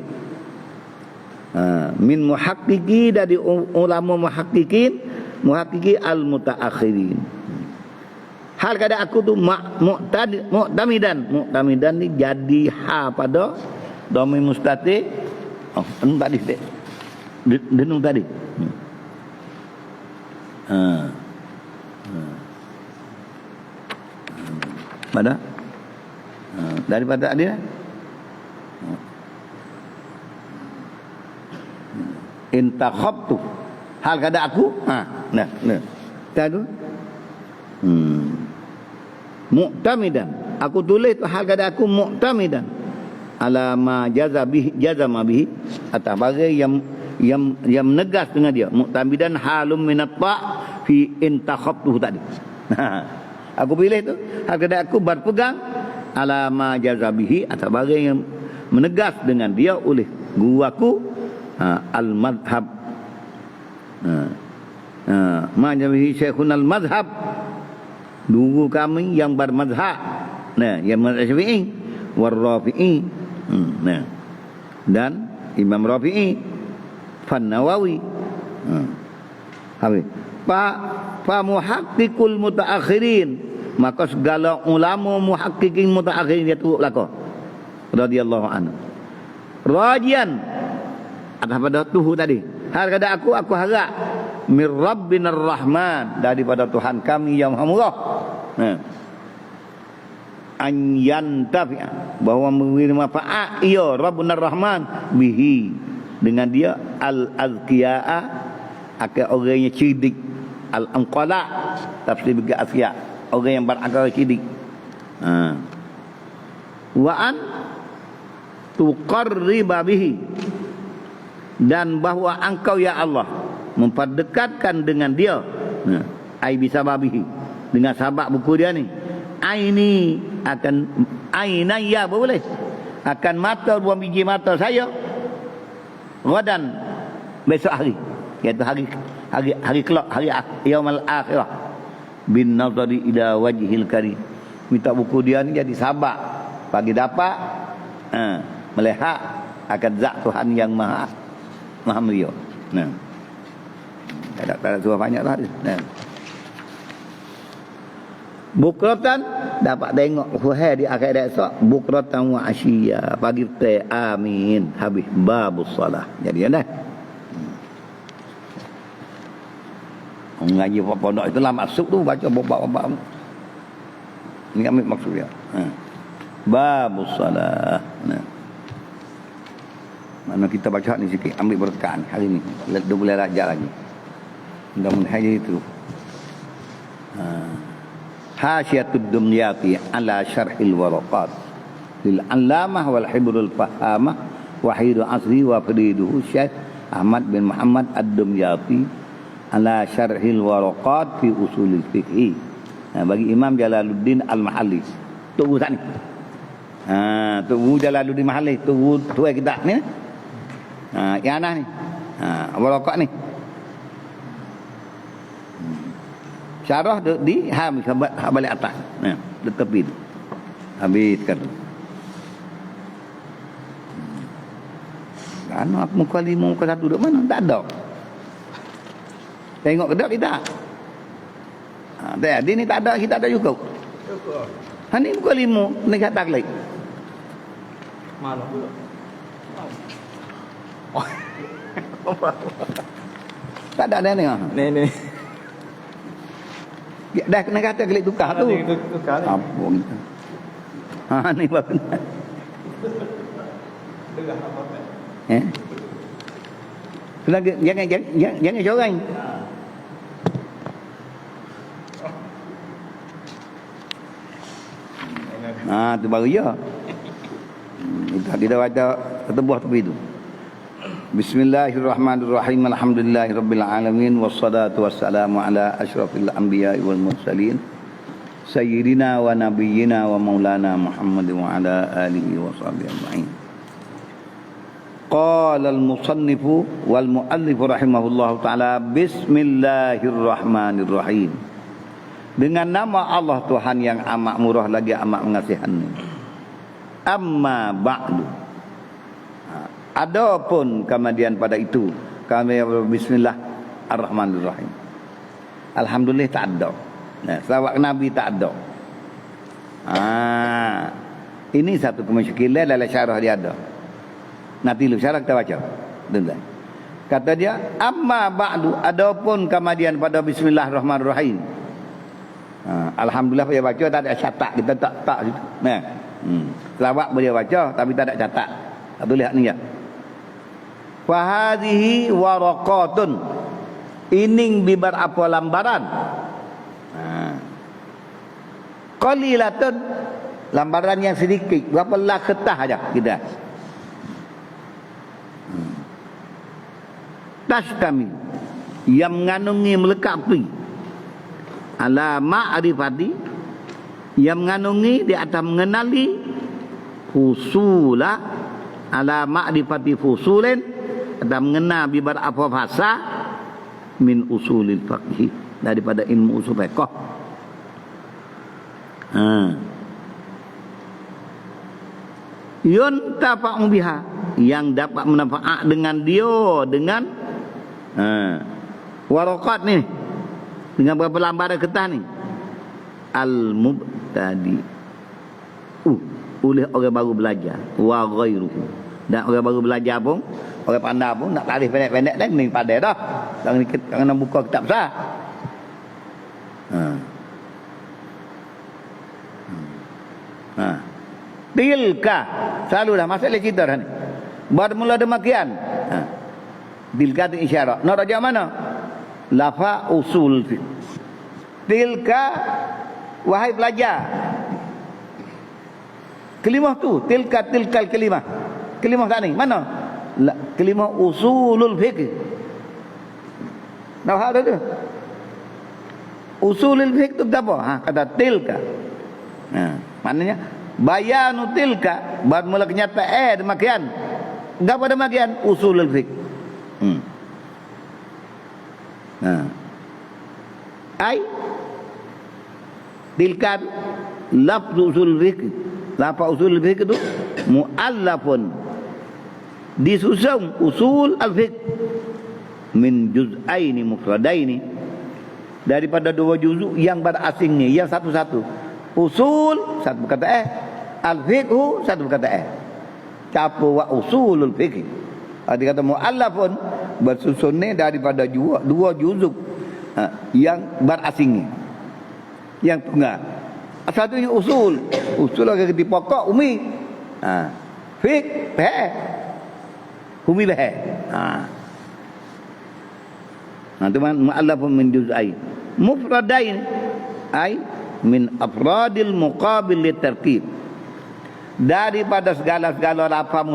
Min muhaqqiqi dari ulama muhaqqiqi al-mutaakhirin. Hal kada aku tu mu'tamidan ni jadi ha pada dhamir mustatir. Tadi denung tadi. Pada daripada dia intakhabtu hal kada aku nah tadu mu'tamidan aku tulis hal kada aku mu'tamidan ala ma jazama bihi atas barang yang menegas dengan dia. Mu'tamidan halum minat ta' fi intakhabtu tadi. Aku pilih tu hal kada aku berpegang ala ma jazabihi atas barang yang menegas dengan dia oleh guruku al-madhab. Ma jazabihi syekhun al-madhab, guru kami yang bermadhab, yang mazhab Syafi'i war Rafi'i, dan Imam Rafi'i, Fan-Nawawi. Habis fa muhaqqiqul mutaakhirin, maka segala ulama muhaqqiqin mutaakhirin dia turut belaka radhiyallahu anhu. Rajian atas pada tuhu tadi. Hal kata aku harap mir rabbinar rahman, daripada Tuhan kami yang Maha Murah. An yantafi'a, bahawa memberi manfaat ia Rabbuna Rahman bihi, dengan dia al-azkiya'a, akan orang yang cerdik, al-anqala, tafsir bagi azkiya, orang yang berakal cerdik. Wa an tuqarriba bihi, dan bahawa engkau ya Allah memperdekatkan dengan dia, ai bisababihi, dengan sabab buku dia ni. Aini akan ainaya boleh, akan mata dua biji mata saya gadan, besok hari, iaitu hari kelak, hari yaumul akhirah, bin nazari ila wajhil karim. Minta buku dia ni jadi sabab bagi dapat melihat akan zat Tuhan yang maha mulia. Tak ada surah banyak lah. Bukratan, dapat tengok huhai di akhirat esok, bukratan wa asyiya, pagi teh, amin. Habis babus salah. Jadi dah. Ngaji pondok itu lah masuk tu, baca babak-babak. Ini ambil maksud dia. Babus salah. Mana kita baca ni sikit, ambil berkah ni hari ni. 2 bulan Rajab lagi. Mudah-mudahan jadi itu. Hasyiatud Dumyati ala syarhil waraqat lil allamah wal hibrul fahamah wahidu asri wa fariduhu Syekh Ahmad bin Muhammad ad-Dumyati ala syarhil waraqat fi usulil fiqh. Bagi Imam Jalaluddin Al-Mahalli. Tunggu sat ni. Tunggu Jalaluddin Mahalli, tunggu tuai kitab ni. Yang anak ni. Waraqat ni. Syarah di balik atas. Di tepi tu. Habiskan. Anak muka 5, muka 1 duduk mana? Tak ada. Tengok kedap kita. Tadi ni tak ada, kita ada cukup. Ni muka 5, ni kata klik. Malah pula. Tak ada ni. Ni. Dah kena kata klik tukar tu. Tukar ni. Apa kita? Ni bagus. Jangan corang. Tu baru ya. Kita baca tebuh tepi tu. Bismillahirrahmanirrahim. Alhamdulillahirabbil alamin wassalatu wassalamu ala asyrafil anbiya'i wal mursalin sayyidina wa nabiyyina wa maulana Muhammad wa ala alihi wa sahbihi ajma'in. Qala al-musannifu wal muallifu rahimahullahu ta'ala, bismillahirrahmanirrahim. Dengan nama Allah Tuhan yang amat murah lagi amat mengasihani. Amma ba'du. Adapun kemudian pada itu kami bismillahirrahmanirrahim. Alhamdulillah tak ada. Nah, selawat Nabi tak ada. Ini satu kemusykilan dalam syarah dia ada. Nanti lu syarah kita baca. Dengar. Kata dia, amma ba'du, adapun kemudian pada bismillahirrahmanirrahim. Alhamdulillah dia baca tak ada catat, kita tak situ. Nah. Selawat boleh baca tapi tak ada catat. Tak lihat ni ya. Fa hadhihi waraqatun. Ining bibar apa lambaran. Qalilatun, lambaran yang sedikit, berapa lah kertas aja kita. Tas kami yang mengandungi melengkapi ala ma'rifati, yang mengandungi di atas mengenali fusula ala ma'rifati fusulin, atau mengenal bibar apa fasa min usulil faqih, daripada ilmu usul fiqh. Yuntafa'u biha, yang dapat manfaat dengan dia, dengan waraqat ni, dengan berapa lambaran kertas ni, al-mubtadi, oleh orang baru belajar, wa ghairuhu, dan orang baru belajar pun, orang pandai pun nak tarikh pendek-pendek dah ni pandai dah. Jangan buka kitab besar. Tilka, selalu dah masalah cerita dah ni. Bermula demikian. Tilka itu isyarat. Nak raja mana? Lafa usul. Tilka, wahai pelajar. Kelimah tu, tilkal kelimah. Kelimah tak ni, mana? Kelimah usulul fiqh. Nah, ada tu. Usulul fiqh tu apa? Kata tilka. Maknanya bayanu tilka, bermula kenyataan demikian. Apa demikian? Usulul fiqh. Ai tilka lafz usul fiqh. Lafaz usul fiqh itu muallafun, disusun usul al-fiqh min juz'aini mufradaini, daripada dua juzuk yang berasingnya, yang satu-satu. Usul satu perkataan, al-fiqhu satu perkataan. Capo wa usulul fiqh. Dia kata muallafun, bersusunnya daripada dua juzuk yang berasingnya, yang tunggal. Satunya usul. Usul agak di pokok umi. Fiqh bah. Umi bah. Teman muallafun min juz'ain. Mufradain ai min afradil muqabil litarkib. Daripada segala-segala lafaz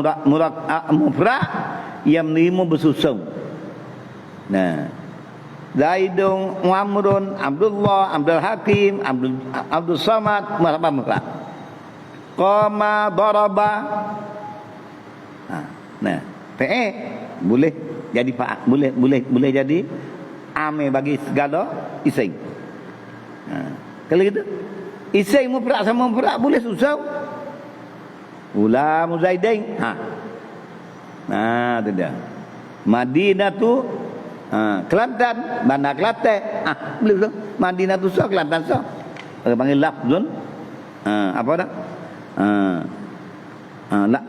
mufrad yang menerima bersusun. Zaidun, Muhammadun, Abdullah, Abdul Hakim, Abdul Samad, mufrad. Qama, daraba. Boleh jadi fa'al, boleh jadi ame bagi segala isim. Kalau gitu, isim mufrad sama mufrad boleh susun. Ulam Zaidain. Itu dia. Madinah tu Kelantan, Bandar Kelantan. Boleh tu. Madinah tu sah, Kelantan sah. Orang panggil lafzun. Apa dah?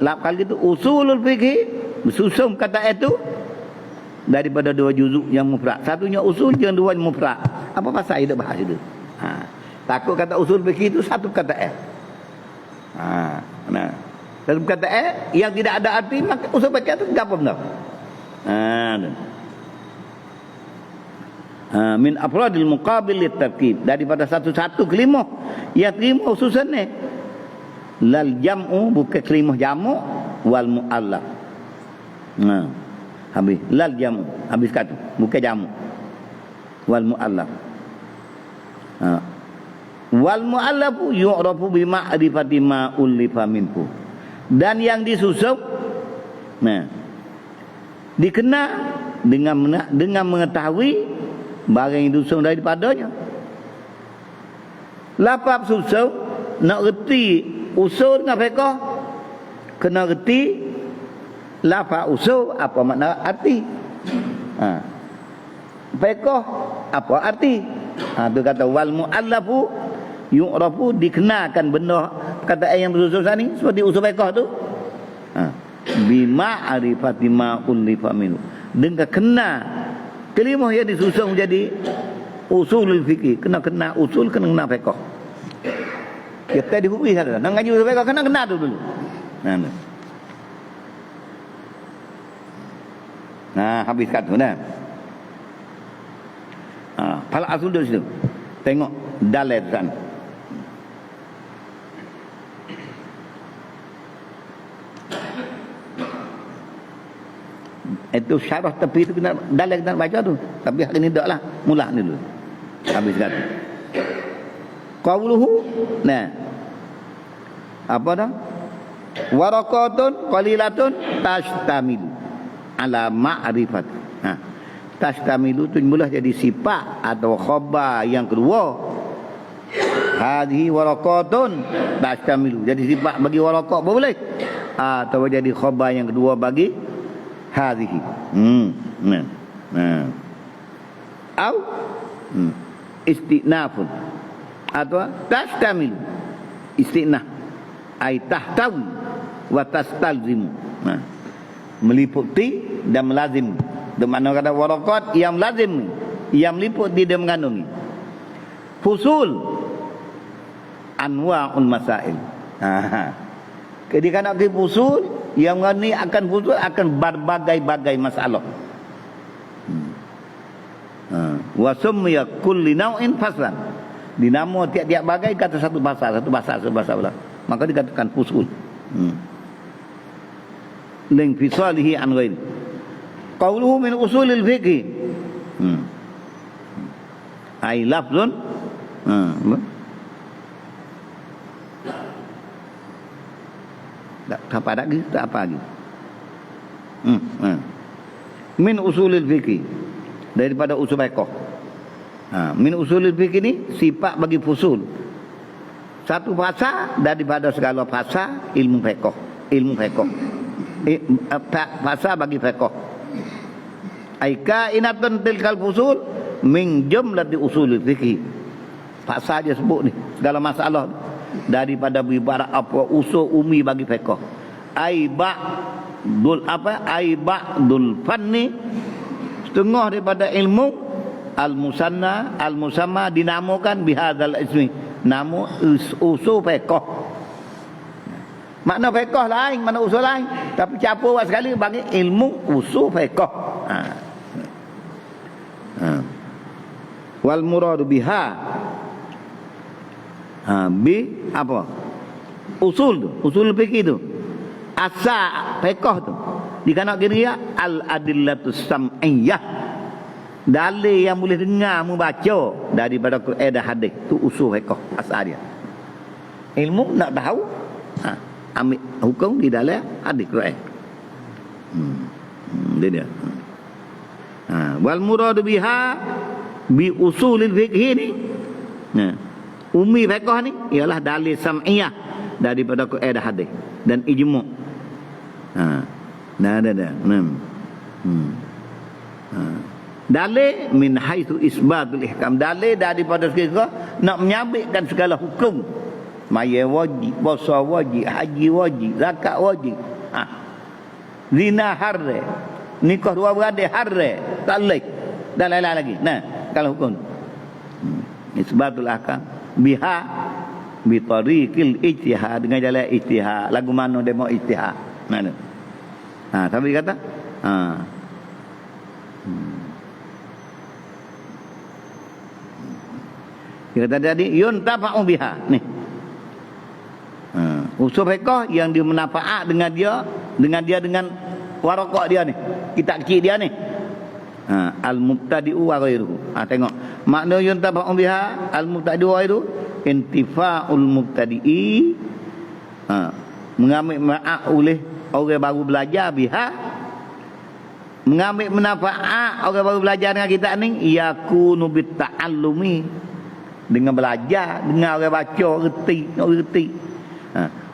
Kalau gitu usulul fiqh, bersusun kata itu daripada dua juzuk yang mufrad. Satunya usul, yang dua mufrad. Apa pasal hidup bahas itu? Takut kata usul fiqh itu satu kata satu kata yang tidak ada arti, maka usul fiqh itu apa benar? Min afradil muqabil litarkib, daripada satu-satu kelimah yang terima ususannya. Lal jam'u, bukan kelimah jamu, wal mu'allaf. Habis lal jam'u, habis kata bukan jamu, wal mu'allaf. Wal mu'allafu yu'rafu bi ma'rifati ma ullifa minhu. Dan yang disusun, dikenal dengan mengetahui barang yang disusun daripadanya. Lafaz susun nak reti usul dengan fiqh, kena reti lafaz usul apa makna arti. Fiqh apa arti? Tu kata wal mu'allafu yu'rafu, dikenalkan benda kata yang bersusun ni seperti usul fiqh tu. Bima arifati ma ullifa minhu, dengan kenal kalimah yang disusun menjadi usulul fikih, kena kenal usul, kena kenal fiqh. Kita dihubungi saja. Nak ngaji usul fiqh kena kenal tu dulu. Habis kat tu dah. Fal asul dari situ. Tengok dalil sana. Itu syarah tepi tu kena dalil kita baca tu. Tapi hari ni taklah. Mula ni dulu. Habis kat tu. Qauluhu, apa dah? Warakatun qalilatun tashtamilu ala ma'rifat. Tashtamilu tu mula jadi sifat atau khabar yang kedua. Hadhihi warakatun tashtamilu, jadi sifat bagi warakat boleh, atau jadi khabar yang kedua bagi hadhihi. Au istinafun, atau tashtamilu istinaf ai tahtawi wa tastalzimu, meliputi dan melazim. Di mana kata warakat yang lazim, yang meliputi dia mengandungi fusul anwa'ul masail. Jadi kalau ke fusul yang mengandungi akan fusul akan berbagai-bagai masalah. Wa summiya kulli naw'in faslan, dinamo tiap-tiap bagai kata satu pasal pula, maka dikatakan fusul. Ling fisalihi an ghairi. Qauluhu min usulil fiqh. Ai lafzun. Tak apa lagi, tak apa lagi. Min usulil fiqh, daripada usul fiqh. Min usulil fiqh ni sifat bagi fusul. Satu bahasa daripada segala bahasa ilmu fiqh. Bahasa bagi fiqh. Ai kainatun tilkal fusul min jumlati usulil fiqh. Bahasa dia sebut ni segala masalah daripada ibarat apa usul umi bagi fiqh. Ai ba'dul fanni, setengah daripada ilmu al-musanna dinamakan bihadzal ismi, nama usul fiqh. Makna fiqh lain, makna usul lain, tapi campur sekali bagi ilmu usul fiqh. Wal muradu biha, bi apa? Usul tu, usul fikih tu. Asal fiqh tu dikanak kira al adillatus sam'iyah, dalil yang boleh dengar membaca daripada Quran dan hadis, tu usul fiqh asal dia. Ilmu nak tahu, ambil hukum di dalam hadis Quran. Dia. Wal muradu biha bi usulil fiqh ni, umi fiqh ni ialah dalil sam'iyah daripada Quran dan hadis dan ijma'. Dalil min haitsu isbatul ihkam, dalil daripada segala nak menyabitkan segala hukum. Maya wajib, puasa wajib, haji wajib, zakat wajib. Zina haram, nikah dua beradik haram, tak boleh. Dan lain-lain lagi. Kalau hukum isbatul ahkam biha bi tariqil ijtihad, dengan jalan ijtihad. Lagu mana dia mau ijtihad. Tapi kata dia kata tadi yuntafa'u biha ni. Usul fiqh yang dia manfaat dengan dengan warakah dia ni, kitab kecil dia ni. Al-mubtadi'u wa ghairuhu. Tengok makna yuntafa'u biha al-mubtadi'u wa ghairuhu, intifa'ul mubtadi'i, mengambil manfaat oleh orang baru belajar biha, mengambil manfaat orang baru belajar dengan kita ni yakunu bitta'allumi, dengan belajar, dengan orang baca reti.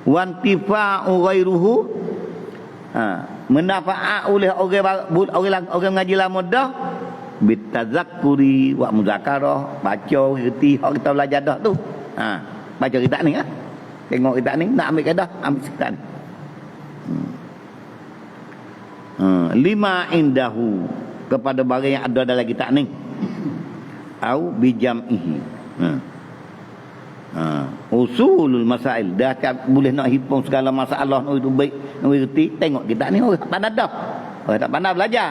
Wantifa'u ghairuhu, manfaat oleh orang mengaji lama dah bitazakkuri wa muzakarah, baca reti hak kita belajar dah tu. Baca kitab ni tengok kitab ni, nak ambil kaedah, ambil kitab ni. Lima indahu, kepada barang yang ada dalam kitab ni, au bijam'ihi. Usulul masail, dah boleh nak hitung segala masalah itu baik, nak reti, tengok kitab ni, orang pandai dah, orang tak pandai belajar.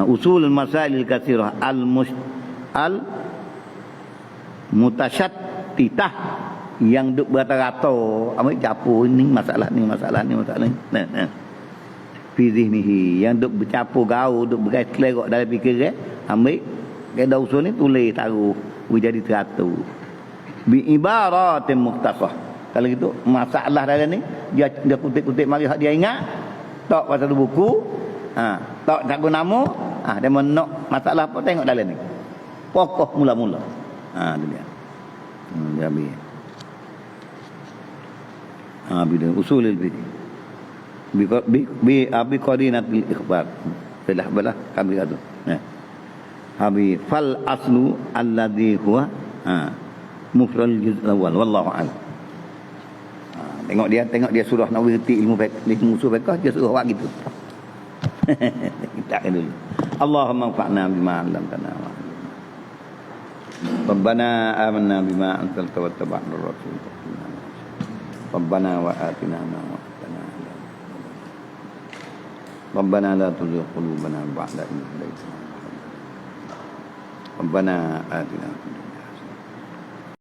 Usulul masail katsirah al mutasyattitah, yang duk berata-rata, ambil capur ni masalah ni. Fi zihnihi, yang duk bercampur gaul, duk berkelerok dalam fikiran, ambil kaedah usul ni tulis taruh jadi teratur bi ibaratin mukhtasah. Kalau gitu masalah dalam ni dia kutip-kutip mari hak dia ingat, tak pasal buku, tak guna nama, dia menok masalah apa tengok dalam ni pokok mula-mula. Tu dia. Dia ambil bila usulul fiqh bi qadinatil ikhbar, belah kami kata habi fal aslu alladhi huwa mufrad juz awal wallahu a'lam. Tengok dia suruh nak reti ilmu usul fiqh, dia suruh buat gitu. Kita dulu. Allahumma anfa'na bima 'allamtana wa 'allimna. Rabbana amanna bima anzalta wa tabi'na ar-rasul. Rabbana wa atina ma wa'adtana. Rabbana la tuzigh qulubana ba'da idh hadaytana. Rabbana atina